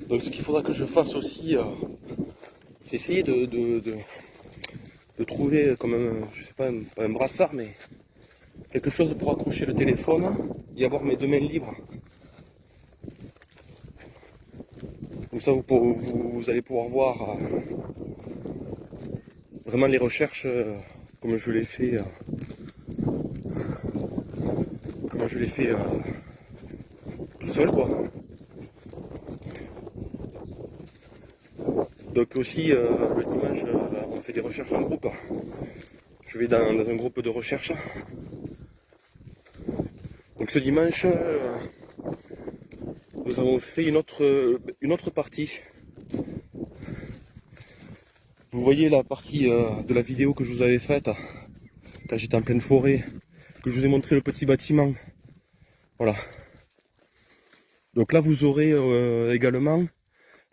Donc ce qu'il faudra que je fasse aussi, c'est essayer de trouver comme un, je sais pas, pas un brassard, mais quelque chose pour accrocher le téléphone et avoir mes deux mains libres. Comme ça, vous allez pouvoir voir vraiment les recherches comme je l'ai fait, tout seul, quoi. Donc aussi, le dimanche, on fait des recherches en groupe. Je vais dans un groupe de recherche. Donc ce dimanche, nous avons fait une autre partie. Vous voyez la partie de la vidéo que je vous avais faite quand j'étais en pleine forêt, que je vous ai montré le petit bâtiment. Voilà. Donc là vous aurez également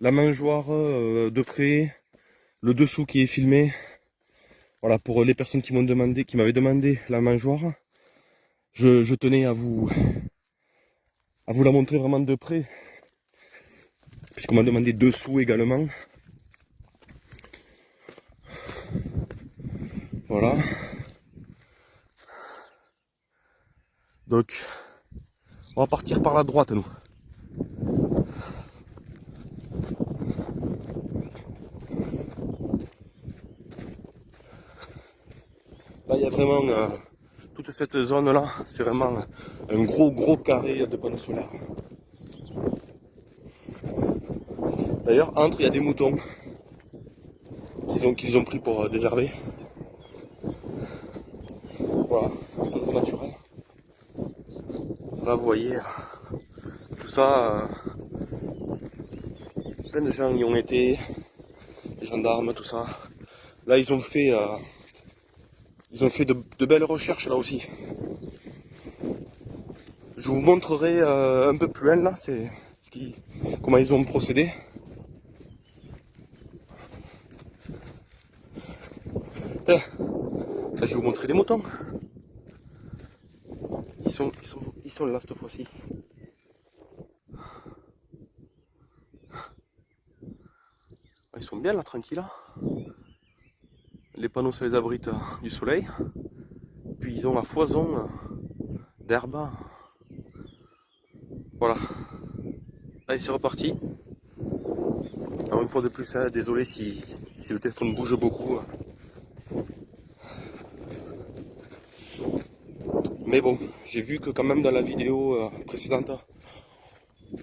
la mangeoire de près, le dessous qui est filmé. Voilà, pour les personnes qui m'avaient demandé la mangeoire, je tenais à vous la montrer vraiment de près, puisqu'on m'a demandé dessous également. Voilà. Donc, on va partir par la droite, nous. Là, il y a vraiment toute cette zone-là, c'est vraiment un gros carré de panneaux solaires. D'ailleurs, entre, il y a des moutons qu'ils ont pris pour désherber. Voilà, endroit naturel. Là, vous voyez, tout ça, plein de gens y ont été, les gendarmes, tout ça. Là, ils ont fait de belles recherches là aussi. Je vous montrerai un peu plus loin là, comment ils ont procédé. Là, je vais vous montrer les moutons. Ils sont là cette fois-ci. Ils sont bien là, tranquilles là. Les panneaux, ça les abrite du soleil. Puis ils ont la foison d'herbe. Voilà. Allez, c'est reparti. Alors une fois de plus, désolé si le téléphone bouge beaucoup. Mais bon, j'ai vu que quand même dans la vidéo précédente,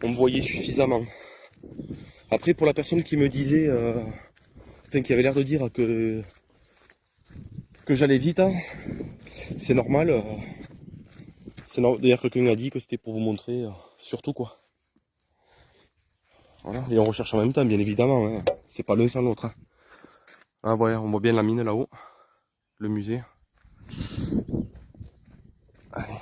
on me voyait suffisamment. Après, pour la personne qui me disait, enfin qui avait l'air de dire que j'allais vite, hein, c'est normal. D'ailleurs, quelqu'un m'a dit que c'était pour vous montrer surtout quoi. Voilà, et on recherche en même temps, bien évidemment. Hein. C'est pas l'un sans l'autre. Hein. Ah, voilà, on voit bien la mine là-haut, le musée. Allez.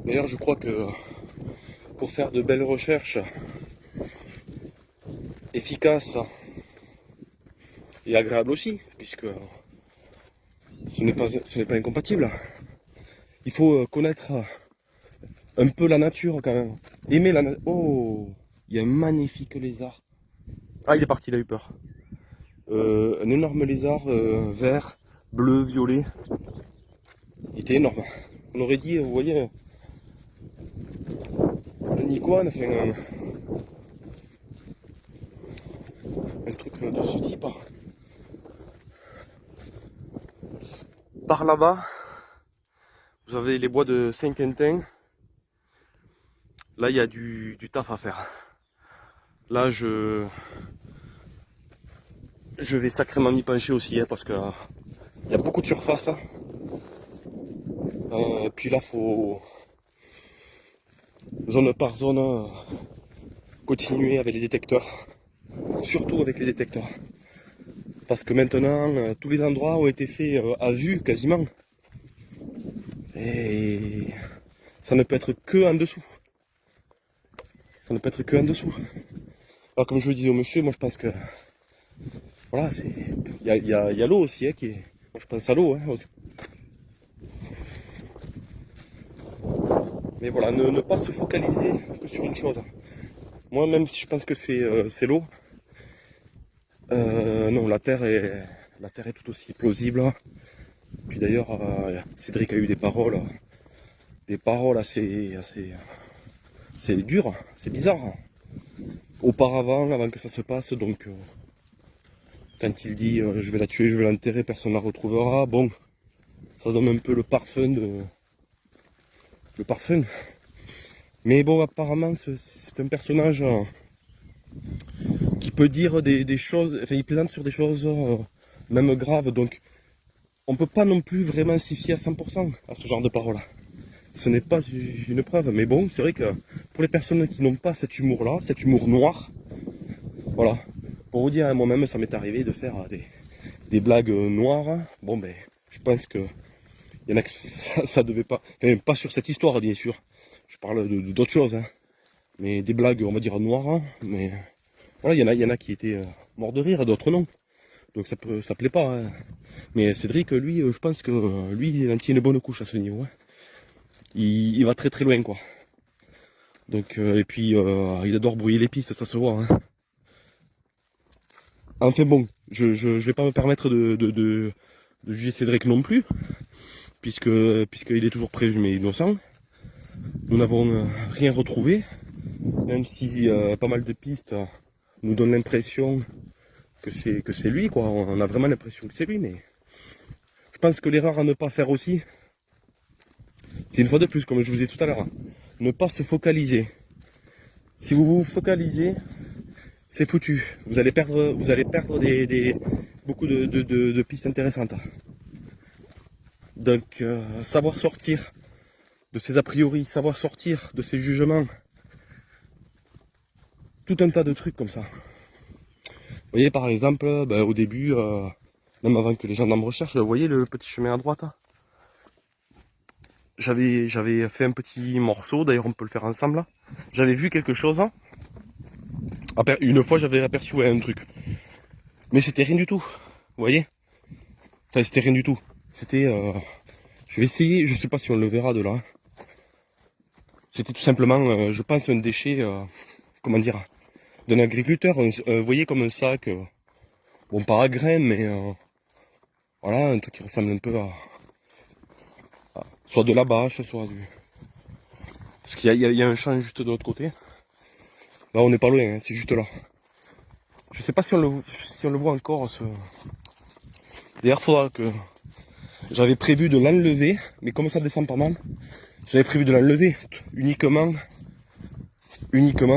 D'ailleurs, je crois que pour faire de belles recherches efficaces et agréables aussi, puisque ce n'est pas incompatible, il faut connaître un peu la nature quand même. Aimer la nature. Oh, il y a un magnifique lézard. Ah, il est parti, il a eu peur. Un énorme lézard vert, bleu, violet. Il était énorme. On aurait dit, vous voyez, un iguane, enfin un truc de ce type. Par là-bas, vous avez les bois de Saint-Quentin. Là, il y a du taf à faire. Là, je vais sacrément m'y pencher aussi, hein, parce que il y a beaucoup de surface. Puis là, faut zone par zone continuer avec les détecteurs. Surtout avec les détecteurs. Parce que maintenant, tous les endroits ont été faits à vue quasiment. Et ça ne peut être que en dessous. Ça ne peut être que en dessous. Alors comme je le disais au monsieur, moi je pense que voilà, c'est. Il y a l'eau aussi, hein, qui est. Moi je pense à l'eau, hein. Mais voilà, ne pas se focaliser que sur une chose. Moi même si je pense que c'est l'eau, non, la terre est tout aussi plausible. Puis d'ailleurs, Cédric a eu des paroles assez dures, c'est bizarre. Auparavant, avant que ça se passe, donc quand il dit je vais la tuer, je vais l'enterrer, personne ne la retrouvera, bon, ça donne un peu le parfum. Mais bon, apparemment, c'est un personnage qui peut dire des choses, enfin il plaisante sur des choses même graves, donc on peut pas non plus vraiment s'y fier à 100% à ce genre de paroles. Ce n'est pas une preuve, mais bon, c'est vrai que pour les personnes qui n'ont pas cet humour-là, cet humour noir, voilà, pour vous dire, moi-même, ça m'est arrivé de faire des blagues noires. Bon, ben, je pense que il y en a que ça devait pas, enfin, pas sur cette histoire, bien sûr. Je parle d'autres choses, hein. Mais des blagues, on va dire noires, hein. Mais voilà, il y en a qui étaient morts de rire, d'autres non. Donc ça plaît pas, hein. Mais Cédric, lui, je pense que lui, il en tient une bonne couche à ce niveau, hein. Il va très très loin, quoi. Donc, et puis, il adore brouiller les pistes, ça se voit, hein. Enfin bon, je vais pas me permettre de juger Cédric non plus, puisqu'il est toujours présumé innocent. Nous n'avons rien retrouvé, même si pas mal de pistes nous donnent l'impression que c'est lui, quoi. On a vraiment l'impression que c'est lui, mais je pense que l'erreur à ne pas faire aussi, c'est une fois de plus, comme je vous ai dit tout à l'heure, ne pas se focaliser. Si vous vous focalisez, c'est foutu. Vous allez perdre beaucoup de pistes intéressantes. Donc, savoir sortir de ses a priori, savoir sortir de ses jugements, tout un tas de trucs comme ça. Vous voyez, par exemple, au début, même avant que les gendarmes recherchent, vous voyez le petit chemin à droite, hein. J'avais fait un petit morceau, d'ailleurs on peut le faire ensemble. J'avais vu quelque chose. Une fois j'avais aperçu un truc. Mais c'était rien du tout. Vous voyez? Enfin c'était rien du tout. C'était... je vais essayer, je sais pas si on le verra de là. C'était tout simplement, je pense, un déchet, comment dire, d'un agriculteur. Vous voyez, comme un sac, bon pas à graines, mais voilà, un truc qui ressemble un peu à soit de la bâche, soit du... Parce qu'il y a un champ juste de l'autre côté. Là on n'est pas loin, hein, c'est juste là. Je sais pas si on le voit encore. D'ailleurs faudra que... J'avais prévu de l'enlever, mais comme ça descend pas mal, j'avais prévu de l'enlever uniquement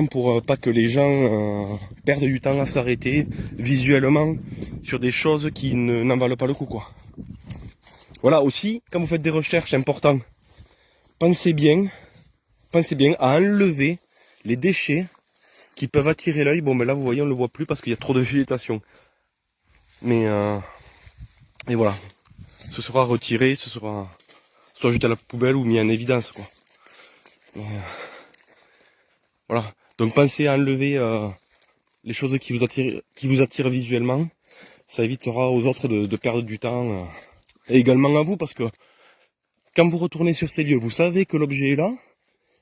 pour pas que les gens perdent du temps à s'arrêter visuellement sur des choses qui n'en valent pas le coup, quoi. Voilà, aussi, quand vous faites des recherches importantes, pensez bien à enlever les déchets qui peuvent attirer l'œil. Bon, mais là, vous voyez, on ne le voit plus parce qu'il y a trop de végétation. Mais, et voilà. Ce sera retiré, ce sera soit jeté à la poubelle ou mis en évidence, quoi. Mais, voilà. Donc, pensez à enlever les choses qui vous attirent visuellement. Ça évitera aux autres de perdre du temps. Et également à vous, parce que quand vous retournez sur ces lieux, vous savez que l'objet est là,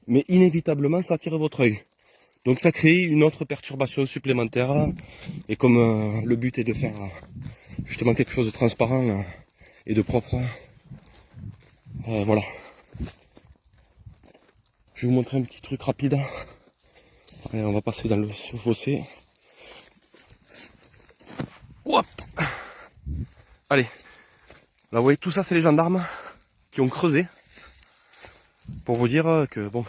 mais inévitablement ça attire votre œil. Donc ça crée une autre perturbation supplémentaire. Et comme le but est de faire justement quelque chose de transparent et de propre, voilà. Je vais vous montrer un petit truc rapide. Allez, on va passer dans le fossé. Hop. Allez, là vous voyez tout ça, c'est les gendarmes qui ont creusé pour vous dire que bon,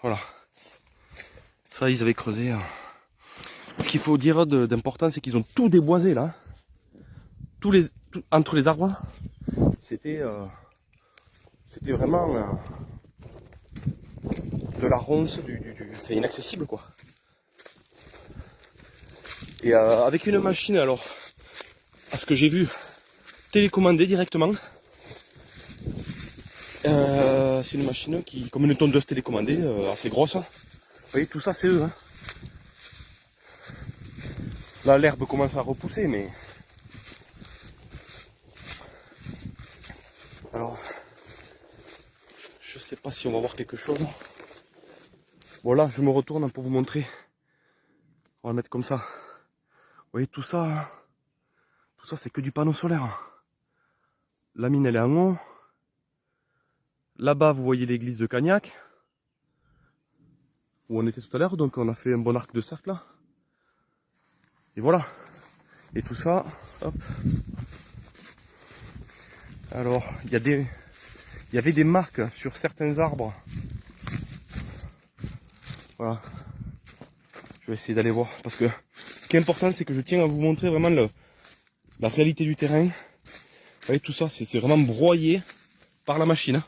voilà, ça ils avaient creusé. Ce qu'il faut dire d'important, c'est qu'ils ont tout déboisé là, entre les arbres. C'était vraiment de la ronce, c'est inaccessible quoi. Et avec une machine, alors, à ce que j'ai vu, télécommandée directement. C'est une machine qui, comme une tondeuse télécommandée, assez grosse. Vous voyez, tout ça c'est eux. Hein. Là, l'herbe commence à repousser, mais... Alors, je sais pas si on va voir quelque chose. Bon là, je me retourne pour vous montrer. On va le mettre comme ça. Vous voyez, tout ça c'est que du panneau solaire. La mine, elle est en haut. Là-bas, vous voyez l'église de Cagnac, où on était tout à l'heure, donc on a fait un bon arc de cercle là. Et voilà. Et tout ça, hop. Alors, il y avait des marques sur certains arbres. Voilà. Je vais essayer d'aller voir, parce que ce qui est important, c'est que je tiens à vous montrer vraiment la réalité du terrain. Vous voyez, tout ça, c'est vraiment broyé par la machine.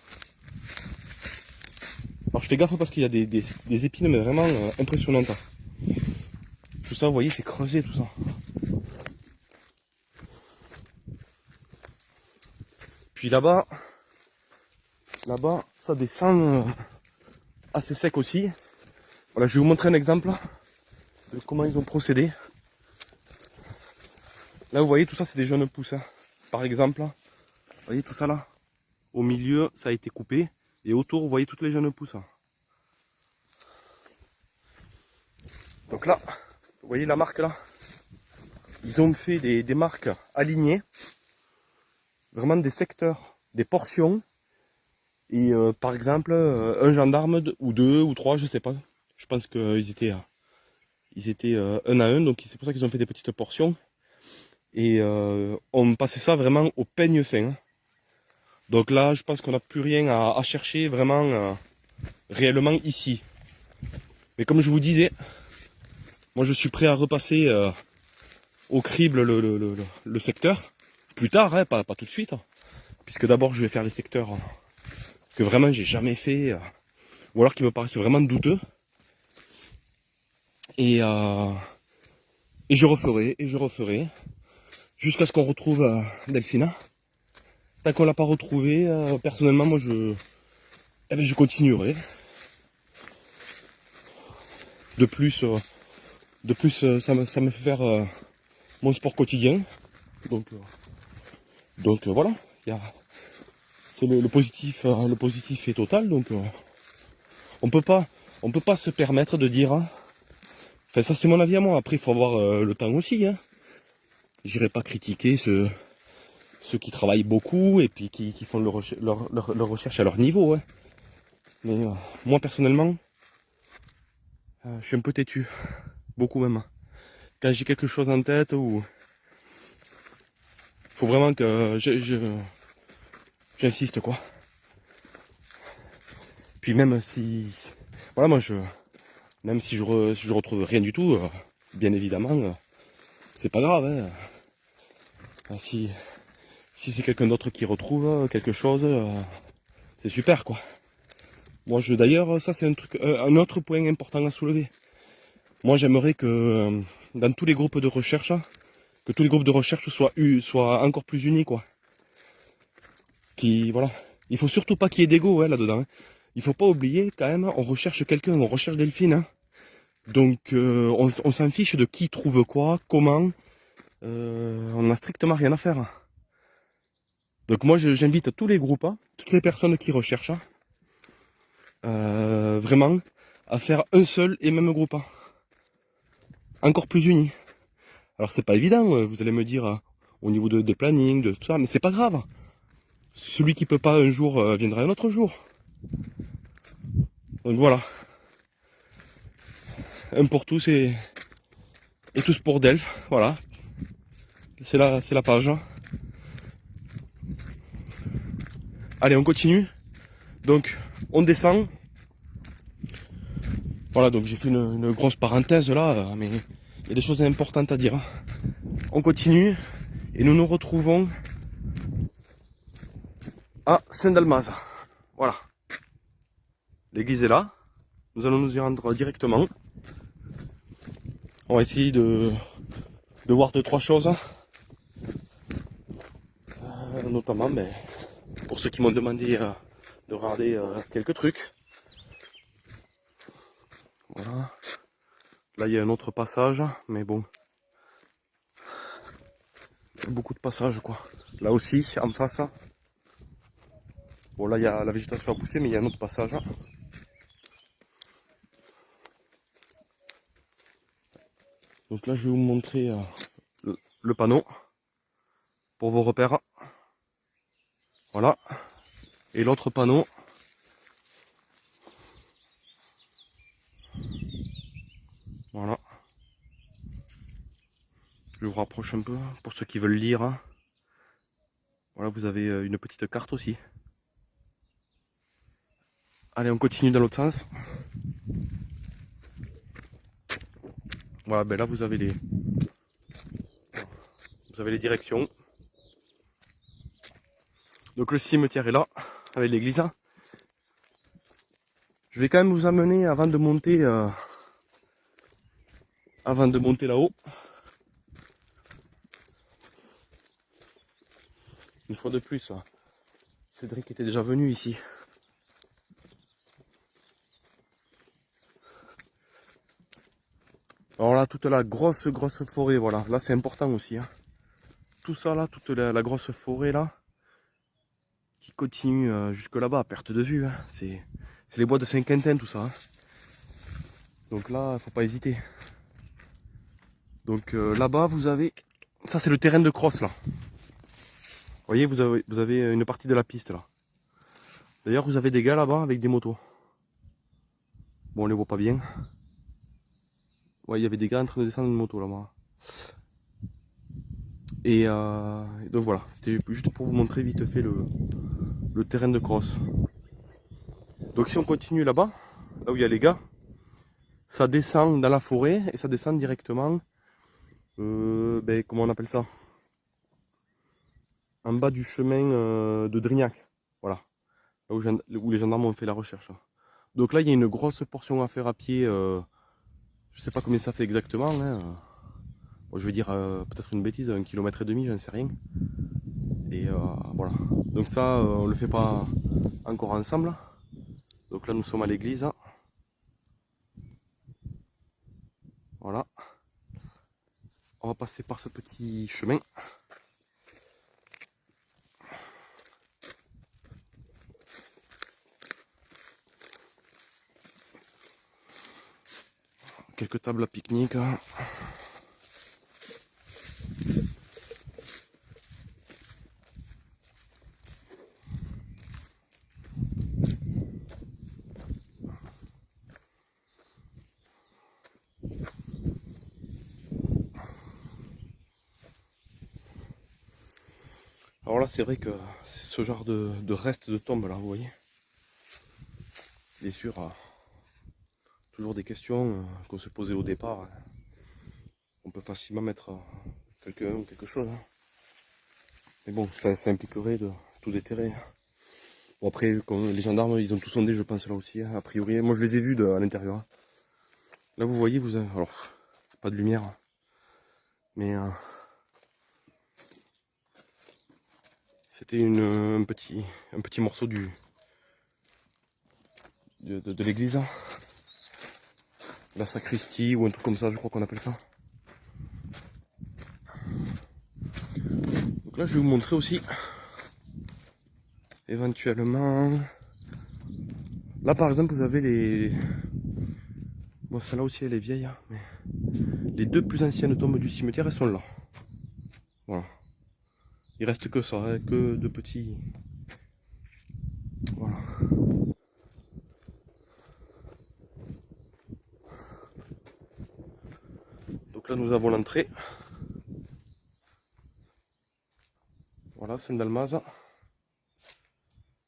Alors je fais gaffe parce qu'il y a des épines mais vraiment impressionnantes. Tout ça, vous voyez, c'est creusé tout ça. Puis là-bas, ça descend assez sec aussi. Voilà, je vais vous montrer un exemple de comment ils ont procédé. Là, vous voyez, tout ça, c'est des jeunes pousses. Hein. Par exemple, vous voyez tout ça là, au milieu, ça a été coupé. Et autour, vous voyez toutes les jeunes pousses. Donc là, vous voyez la marque là. Ils ont fait des marques alignées. Vraiment des secteurs, des portions. Et par exemple, un gendarme ou deux ou trois, je sais pas. Je pense qu'ils étaient, un à un, donc c'est pour ça qu'ils ont fait des petites portions. Et on passait ça vraiment au peigne fin. Hein. Donc là, je pense qu'on n'a plus rien à chercher vraiment réellement ici. Mais comme je vous disais, moi je suis prêt à repasser au crible le secteur. Plus tard, hein, pas tout de suite. Puisque d'abord je vais faire les secteurs que vraiment j'ai jamais fait. Ou alors qui me paraissent vraiment douteux. Et je referai. Jusqu'à ce qu'on retrouve Delphina. Tant qu'on l'a pas retrouvée, personnellement moi je continuerai. De plus, ça me fait faire mon sport quotidien. Donc voilà, c'est le positif est total. Donc on peut pas se permettre de dire. Enfin ça c'est mon avis à moi. Après il faut avoir le temps aussi. Hein. J'irai pas critiquer ceux qui travaillent beaucoup et puis qui font leur recherche à leur niveau. Hein. Mais moi personnellement, je suis un peu têtu. Beaucoup même. Quand j'ai quelque chose en tête ou faut vraiment que j'insiste quoi. Puis même si voilà moi même si je retrouve rien du tout, bien évidemment, c'est pas grave. Hein. Si c'est quelqu'un d'autre qui retrouve quelque chose, c'est super quoi. Moi d'ailleurs ça c'est un autre point important à soulever. Moi j'aimerais que dans tous les groupes de recherche, que tous les groupes de recherche soient encore plus unis quoi. Voilà. Il faut surtout pas qu'il y ait d'égo là-dedans. Hein. Il faut pas oublier quand même, on recherche quelqu'un, on recherche Delphine. Hein. Donc on s'en fiche de qui trouve quoi, comment. On n'a strictement rien à faire. Donc moi j'invite tous les groupes, toutes les personnes qui recherchent, vraiment à faire un seul et même groupe. Encore plus unis. Alors c'est pas évident, vous allez me dire, au niveau des plannings, de tout ça, mais c'est pas grave. Celui qui peut pas un jour viendra un autre jour. Donc voilà. Un pour tous et tous pour Delphes. Voilà. C'est la page. Allez, on continue. Donc, on descend. Voilà, donc j'ai fait une grosse parenthèse là, mais il y a des choses importantes à dire. On continue et nous nous retrouvons à Saint-Dalmaz. Voilà. L'église est là. Nous allons nous y rendre directement. On va essayer de voir 2-3 choses. Notamment, pour ceux qui m'ont demandé de regarder quelques trucs. Voilà. Là, il y a un autre passage, mais bon. Il y a beaucoup de passages, quoi. Là aussi, en face. Bon, là, il y a la végétation à pousser, mais il y a un autre passage. Donc là, je vais vous montrer le panneau pour vos repères. Voilà. Et l'autre panneau. Voilà. Je vous rapproche un peu pour ceux qui veulent lire. Voilà, vous avez une petite carte aussi. Allez, on continue dans l'autre sens. Voilà, ben là vous avez les directions. Donc le cimetière est là, avec l'église. Je vais quand même vous amener avant de monter là-haut. Une fois de plus, Cédric était déjà venu ici. Alors là, toute la grosse forêt, voilà. Là, c'est important aussi. Tout ça là, toute la grosse forêt là, qui continue jusque là-bas à perte de vue. C'est les bois de Saint-Quentin, tout ça. Donc là, faut pas hésiter. Donc là-bas, vous avez... Ça, c'est le terrain de cross là. Vous voyez, vous avez une partie de la piste là. D'ailleurs, vous avez des gars là-bas avec des motos. Bon, on les voit pas bien. Ouais, il y avait des gars en train de descendre une moto là-bas. Et donc voilà, c'était juste pour vous montrer vite fait le terrain de cross. Donc si on continue là-bas, là où il y a les gars, ça descend dans la forêt et ça descend directement, comment on appelle ça? En bas du chemin de Drignac. Voilà, là où les gendarmes ont fait la recherche. Donc là, il y a une grosse portion à faire à pied. Je sais pas combien ça fait exactement. Bon, je vais dire peut-être une bêtise, 1,5 km, j'en sais rien. Et voilà. Donc ça, on le fait pas encore ensemble. Donc là, nous sommes à l'église. Voilà. On va passer par ce petit chemin. Quelques tables à pique-nique. Alors là, c'est vrai que c'est ce genre de reste de tombe là, vous voyez. Bien sûr, toujours des questions qu'on se posait au départ. On peut facilement mettre quelqu'un ou quelque chose. Mais bon, ça impliquerait de tout déterrer. Bon après, comme les gendarmes, ils ont tout sondé, je pense là aussi, a priori. Moi, je les ai vus à l'intérieur. Là, vous voyez, alors, c'est pas de lumière, mais c'était un petit morceau de l'église, la sacristie ou un truc comme ça, je crois qu'on appelle ça. Donc là, je vais vous montrer aussi, éventuellement, là par exemple, vous avez Bon, celle-là aussi, elle est vieille, hein, mais les deux plus anciennes tombes du cimetière, elles sont là. Voilà. Il reste que ça, hein, que de petits. Voilà. Donc là, nous avons l'entrée. Voilà, Saint-Dalmaz.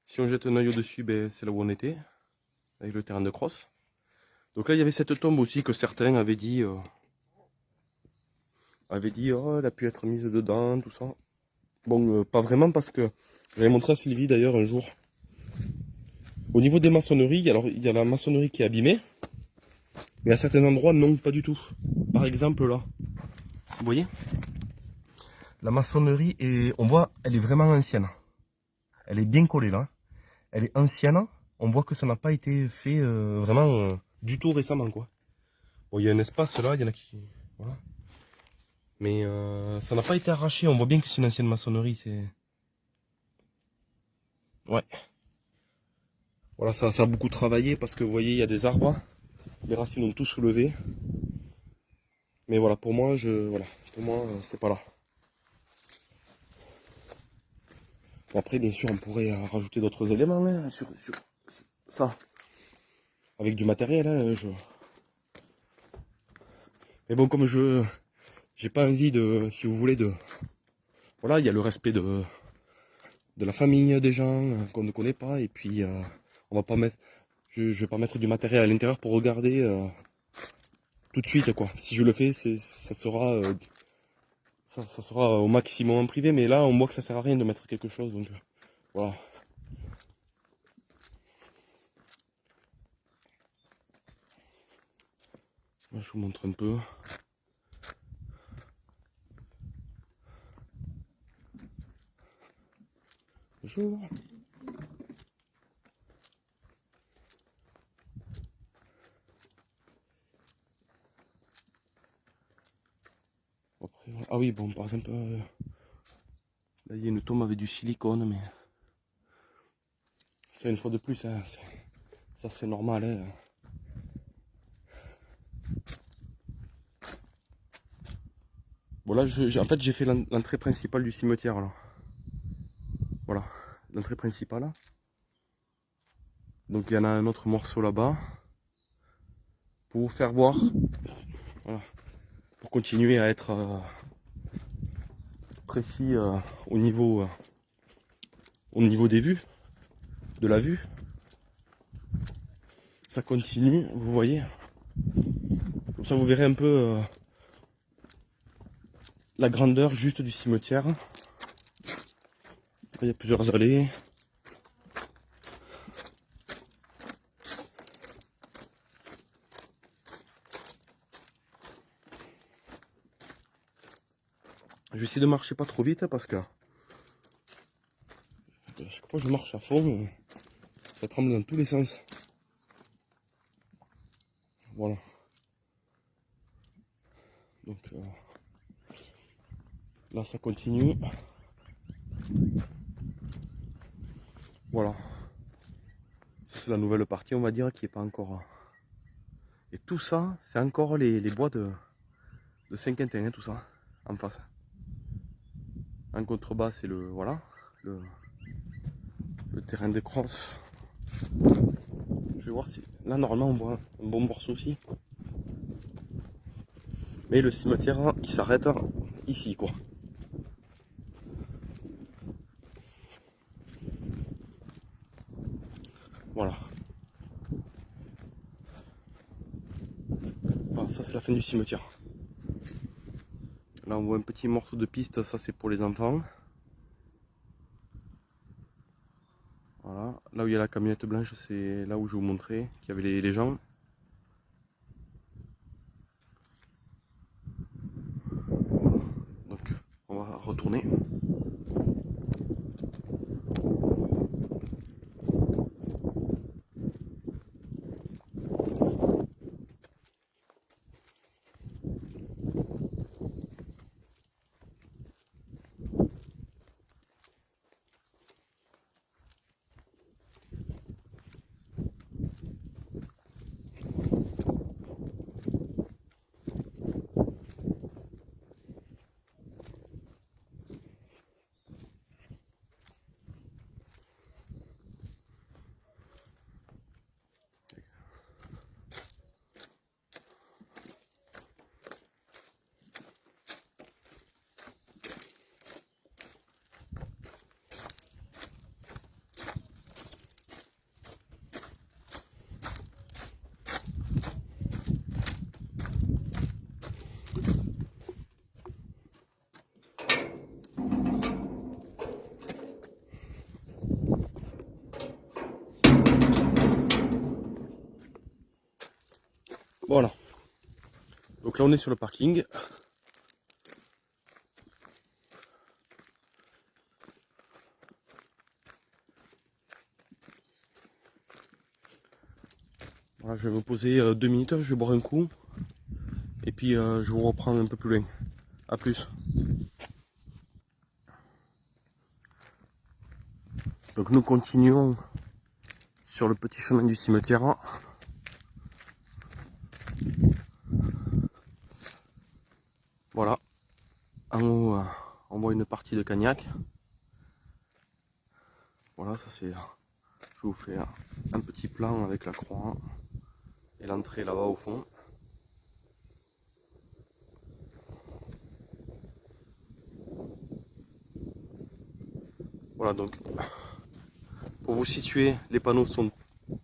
Si on jette un œil au-dessus, ben, c'est là où on était, avec le terrain de crosse. Donc là, il y avait cette tombe aussi que certains avaient dit, oh, elle a pu être mise dedans, tout ça. Bon, pas vraiment parce que j'avais montré à Sylvie d'ailleurs un jour. Au niveau des maçonneries, alors il y a la maçonnerie qui est abîmée, mais à certains endroits, non, pas du tout. Par exemple là, vous voyez, la maçonnerie, on voit, elle est vraiment ancienne. Elle est bien collée là. Elle est ancienne. On voit que ça n'a pas été fait vraiment du tout récemment, quoi. Bon, il y a un espace là, il y en a qui... Voilà. Mais ça n'a pas été arraché. On voit bien que c'est une ancienne maçonnerie. C'est... Ouais. Voilà, ça a beaucoup travaillé parce que vous voyez, il y a des arbres. Les racines ont tout soulevé. Mais voilà, pour moi, c'est pas là. Bon, après, bien sûr, on pourrait rajouter d'autres éléments hein, sur ça. Avec du matériel, hein, Mais bon, comme j'ai pas envie de, si vous voulez, de... Voilà, il y a le respect de la famille des gens qu'on ne connaît pas. Et puis, on va pas mettre... Je vais pas mettre du matériel à l'intérieur pour regarder tout de suite, quoi. Si je le fais, ça sera au maximum en privé. Mais là, on voit que ça sert à rien de mettre quelque chose. Donc, voilà. Je vous montre un peu. Bonjour. Après, ah oui, bon, par exemple, là, il y a une tombe avec du silicone, mais c'est une fois de plus, hein, ça c'est normal. Hein. Bon, là, en fait, j'ai fait l'entrée principale du cimetière, là. Voilà, l'entrée principale. Donc, il y en a un autre morceau là-bas. Pour vous faire voir. Voilà. Pour continuer à être précis au niveau des vues. De la vue. Ça continue, vous voyez. Comme ça, vous verrez un peu la grandeur juste du cimetière. Il y a plusieurs allées. Je vais essayer de marcher pas trop vite parce que à chaque fois je marche à fond et ça tremble dans tous les sens. Voilà. Donc là ça continue. Voilà. Ça c'est la nouvelle partie on va dire qui est pas encore. Et tout ça c'est encore les bois de Saint-Quentin, hein, tout ça en face. En contrebas c'est le voilà le terrain de crosse. Je vais voir si là normalement on voit un bon morceau aussi. Mais le cimetière il s'arrête ici quoi. Voilà. Voilà, ça c'est la fin du cimetière. Là on voit un petit morceau de piste, ça c'est pour les enfants. Voilà, là où il y a la camionnette blanche, c'est là où je vous montrais qu'il y avait les gens. Voilà. Donc on va retourner. Voilà. Donc là on est sur le parking. Voilà, je vais me poser 2 minutes, je vais boire un coup. Et puis je vous reprends un peu plus loin. A plus. Donc nous continuons sur le petit chemin du cimetière. Voilà. En haut, on voit une partie de Cagnac. Voilà, ça c'est... Je vous fais un petit plan avec la croix et l'entrée là-bas au fond. Voilà, donc pour vous situer, les panneaux sont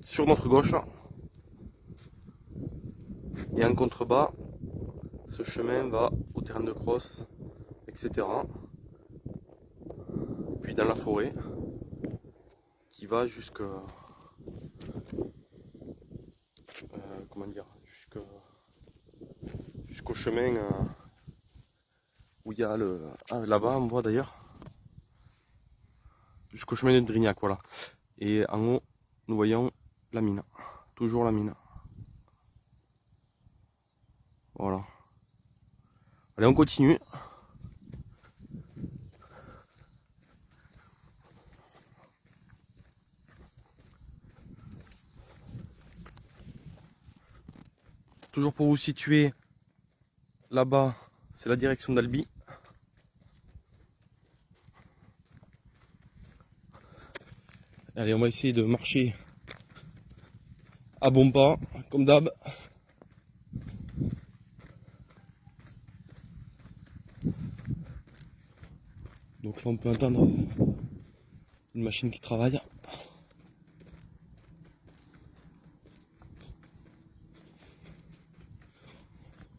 sur notre gauche. Et en contrebas, ce chemin va au terrain de crosse, etc. Puis dans la forêt, qui va comment dire, jusqu'au chemin où il y a le... Ah, là-bas on voit d'ailleurs, jusqu'au chemin de Drignac, voilà. Et en haut, nous voyons la mine, toujours la mine. Voilà. Allez, on continue. Toujours pour vous situer, là-bas, c'est la direction d'Albi. Allez, on va essayer de marcher à bon pas, comme d'hab. Donc là, on peut entendre une machine qui travaille.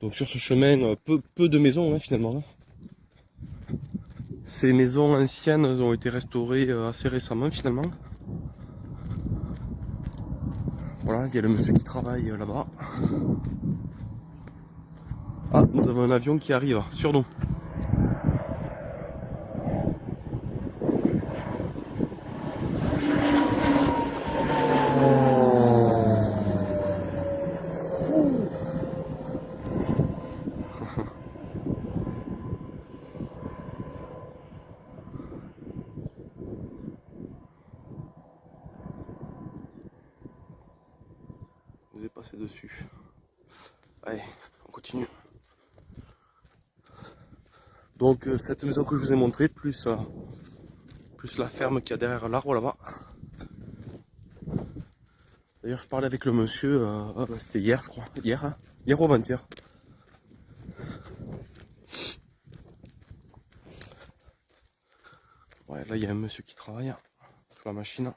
Donc sur ce chemin, peu de maisons finalement. Ces maisons anciennes ont été restaurées assez récemment finalement. Voilà, il y a le monsieur qui travaille là-bas. Ah, nous avons un avion qui arrive sur nous. Vous êtes passé dessus. Allez, on continue. Donc cette maison que je vous ai montrée, plus la ferme qu'il y a derrière l'arbre là-bas. D'ailleurs je parlais avec le monsieur, c'était hier je crois, hier ou avant-hier. Ouais, là il y a un monsieur qui travaille sur la machine.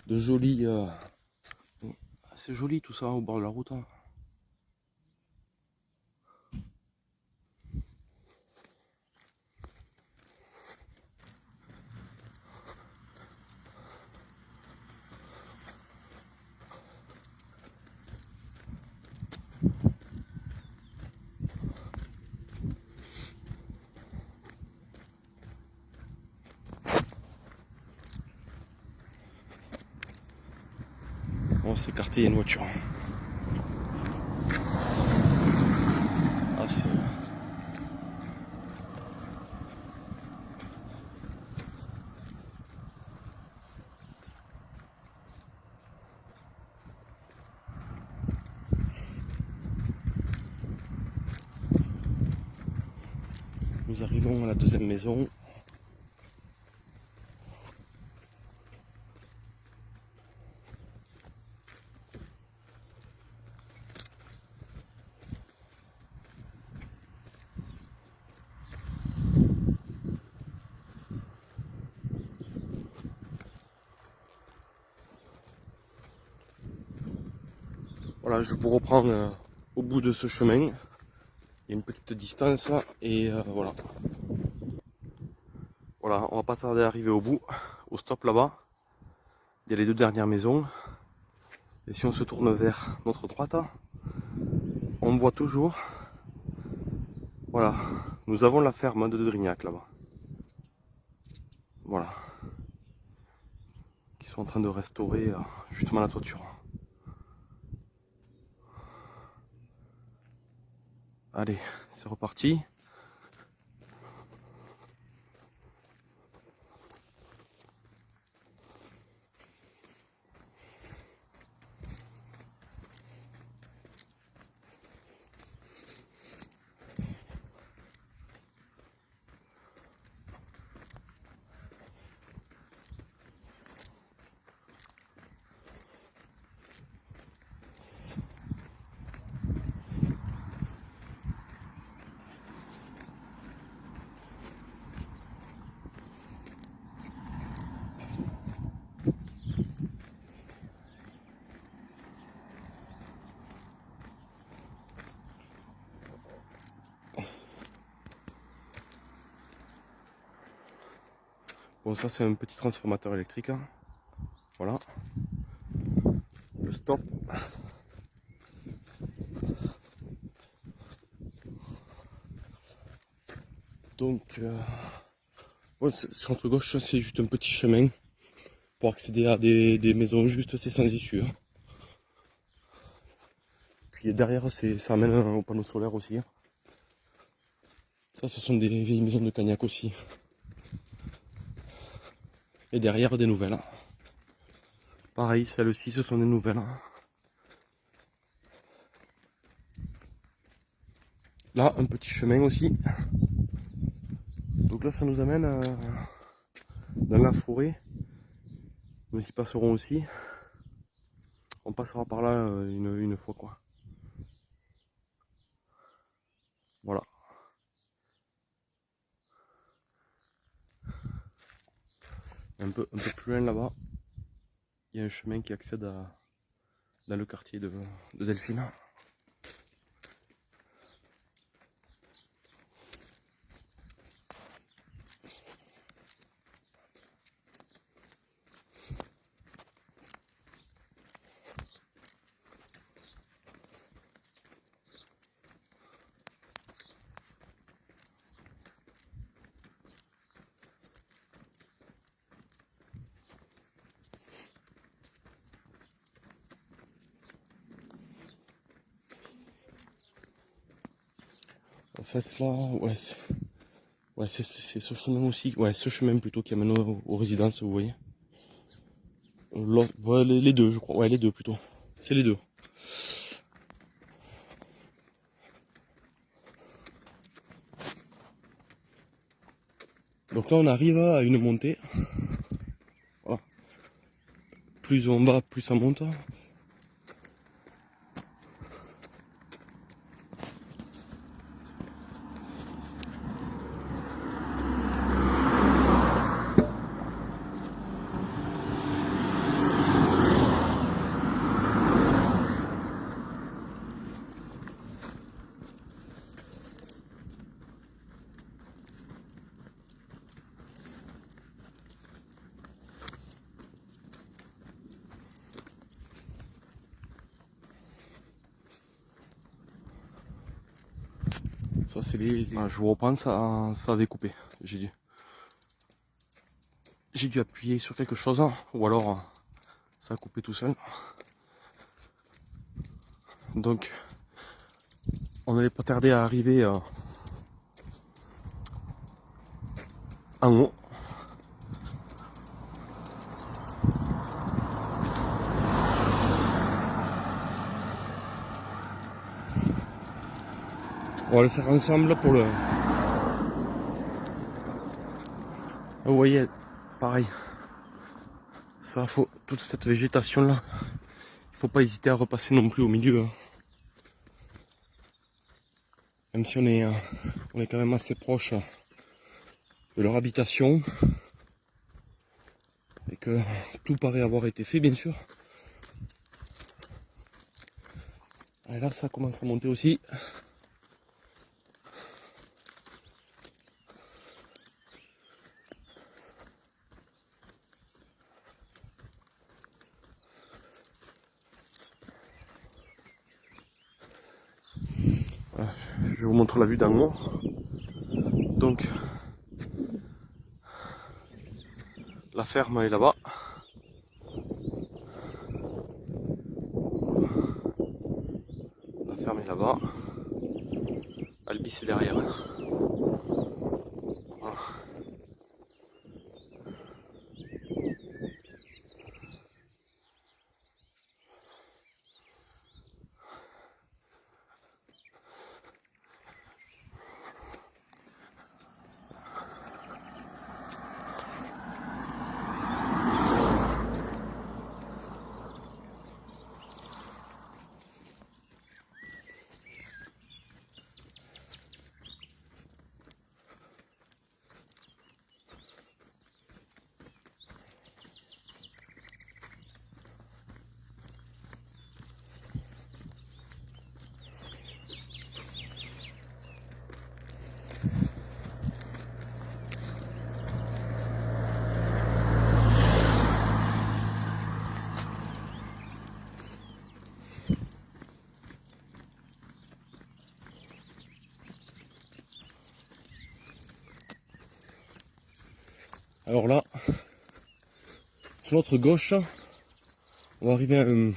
De jolis... c'est joli tout ça au bord de la route. Hein. On va s'écarter, il y a une voiture. Ah, c'est... Nous arrivons à la deuxième maison. Voilà, je vous reprends au bout de ce chemin. Il y a une petite distance et voilà. Voilà. Voilà, on va pas tarder à arriver au bout, au stop là-bas. Il y a les 2 dernières maisons. Et si on se tourne vers notre droite, on voit toujours, voilà, nous avons la ferme de Drignac là-bas. Voilà. Qui sont en train de restaurer justement la toiture. Allez, c'est reparti. Bon, ça c'est un petit transformateur électrique. Voilà. Le stop. Donc, ouais, sur notre gauche, c'est juste un petit chemin pour accéder à des maisons, juste c'est sans issue. Puis derrière, ça amène au panneau solaire aussi. Ça, ce sont des vieilles maisons de Cagnac aussi. Et derrière, des nouvelles. Pareil, celles-ci, ce sont des nouvelles. Là, un petit chemin aussi. Donc là, ça nous amène dans la forêt. Nous y passerons aussi. On passera par là une fois quoi. Voilà. Un peu plus loin là-bas, il y a un chemin qui accède dans le quartier de Delphine. En fait là, ouais, c'est ce chemin aussi, ouais, ce chemin plutôt qui amène aux résidences, vous voyez. Ouais, les deux, je crois, ouais, les deux plutôt. C'est les deux. Donc là, on arrive à une montée. Voilà. Plus on va, plus ça monte. Ça, c'est ah, je vous reprends, ça avait coupé. J'ai dû appuyer sur quelque chose, ou alors ça a coupé tout seul. Donc, on n'allait pas tarder à arriver en haut. On va le faire ensemble pour le... Vous voyez, pareil. Ça, faut toute cette végétation là. Il faut pas hésiter à repasser non plus au milieu. Même si on est quand même assez proche de leur habitation. Et que tout paraît avoir été fait, bien sûr. Et là, ça commence à monter aussi. Je vous montre la vue d'en haut. Donc, la ferme est là-bas. La ferme est là-bas. Albi c'est derrière. Voilà. Alors là, sur notre gauche, on va arriver à un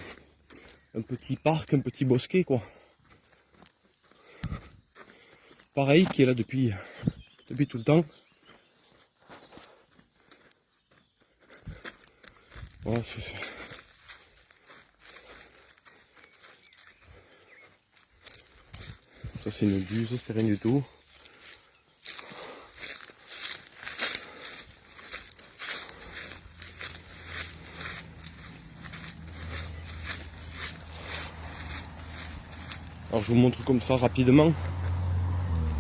petit parc, un petit bosquet quoi. Pareil, qui est là depuis tout le temps. Voilà, ça c'est une buse, c'est rien du tout. Alors je vous montre comme ça rapidement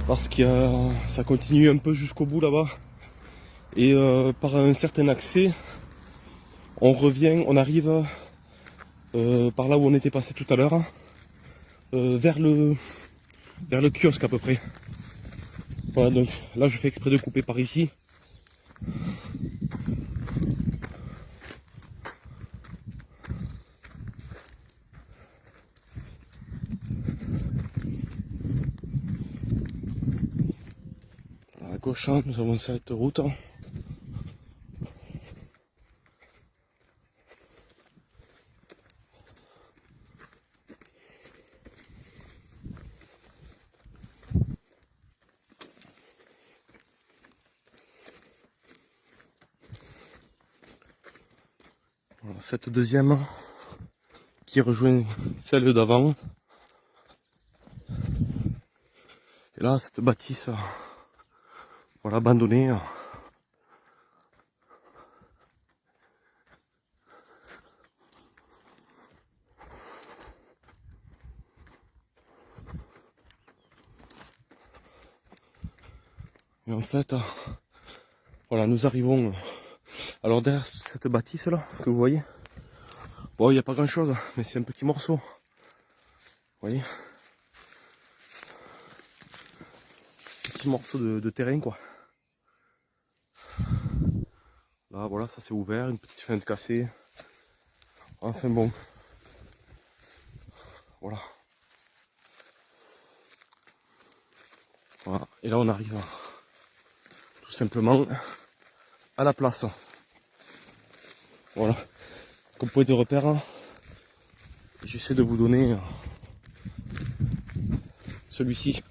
parce que ça continue un peu jusqu'au bout là-bas et par un certain accès on arrive par là où on était passé tout à l'heure vers le kiosque à peu près. Voilà, donc là je fais exprès de couper par ici. À gauche, nous avons cette route. Voilà, cette deuxième qui rejoint celle d'avant. Et là, cette bâtisse, voilà, abandonnée. Et en fait, voilà, nous arrivons. Alors derrière cette bâtisse là, que vous voyez, bon, il n'y a pas grand chose, mais c'est un petit morceau. Vous voyez, petit morceau de terrain quoi. Là, voilà, ça c'est ouvert, une petite fenêtre cassée. Enfin bon, voilà. Voilà. Et là, on arrive tout simplement à la place. Voilà. Comme point de repère, j'essaie de vous donner celui-ci.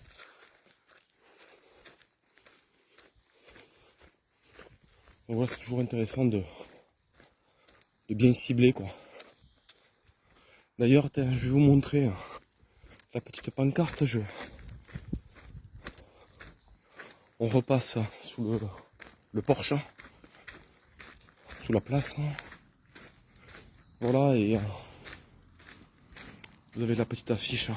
Donc voilà, c'est toujours intéressant de bien cibler quoi. D'ailleurs, je vais vous montrer la petite pancarte. On repasse sous le porche, sous la place. Voilà, et vous avez la petite affiche.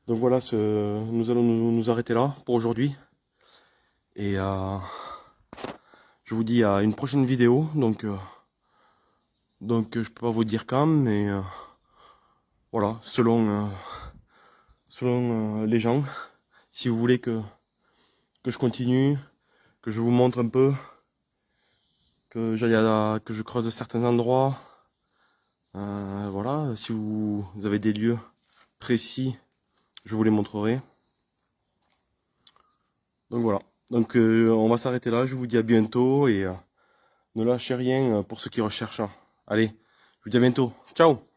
Donc voilà, nous allons nous arrêter là pour aujourd'hui. Et je vous dis à une prochaine vidéo. Donc je peux pas vous dire quand, mais voilà, selon les gens, si vous voulez que je continue, que je vous montre un peu, que que je creuse certains endroits. Voilà, si vous avez des lieux précis, je vous les montrerai. Donc voilà, donc on va s'arrêter là, je vous dis à bientôt et ne lâchez rien pour ceux qui recherchent. Allez, je vous dis à bientôt, ciao!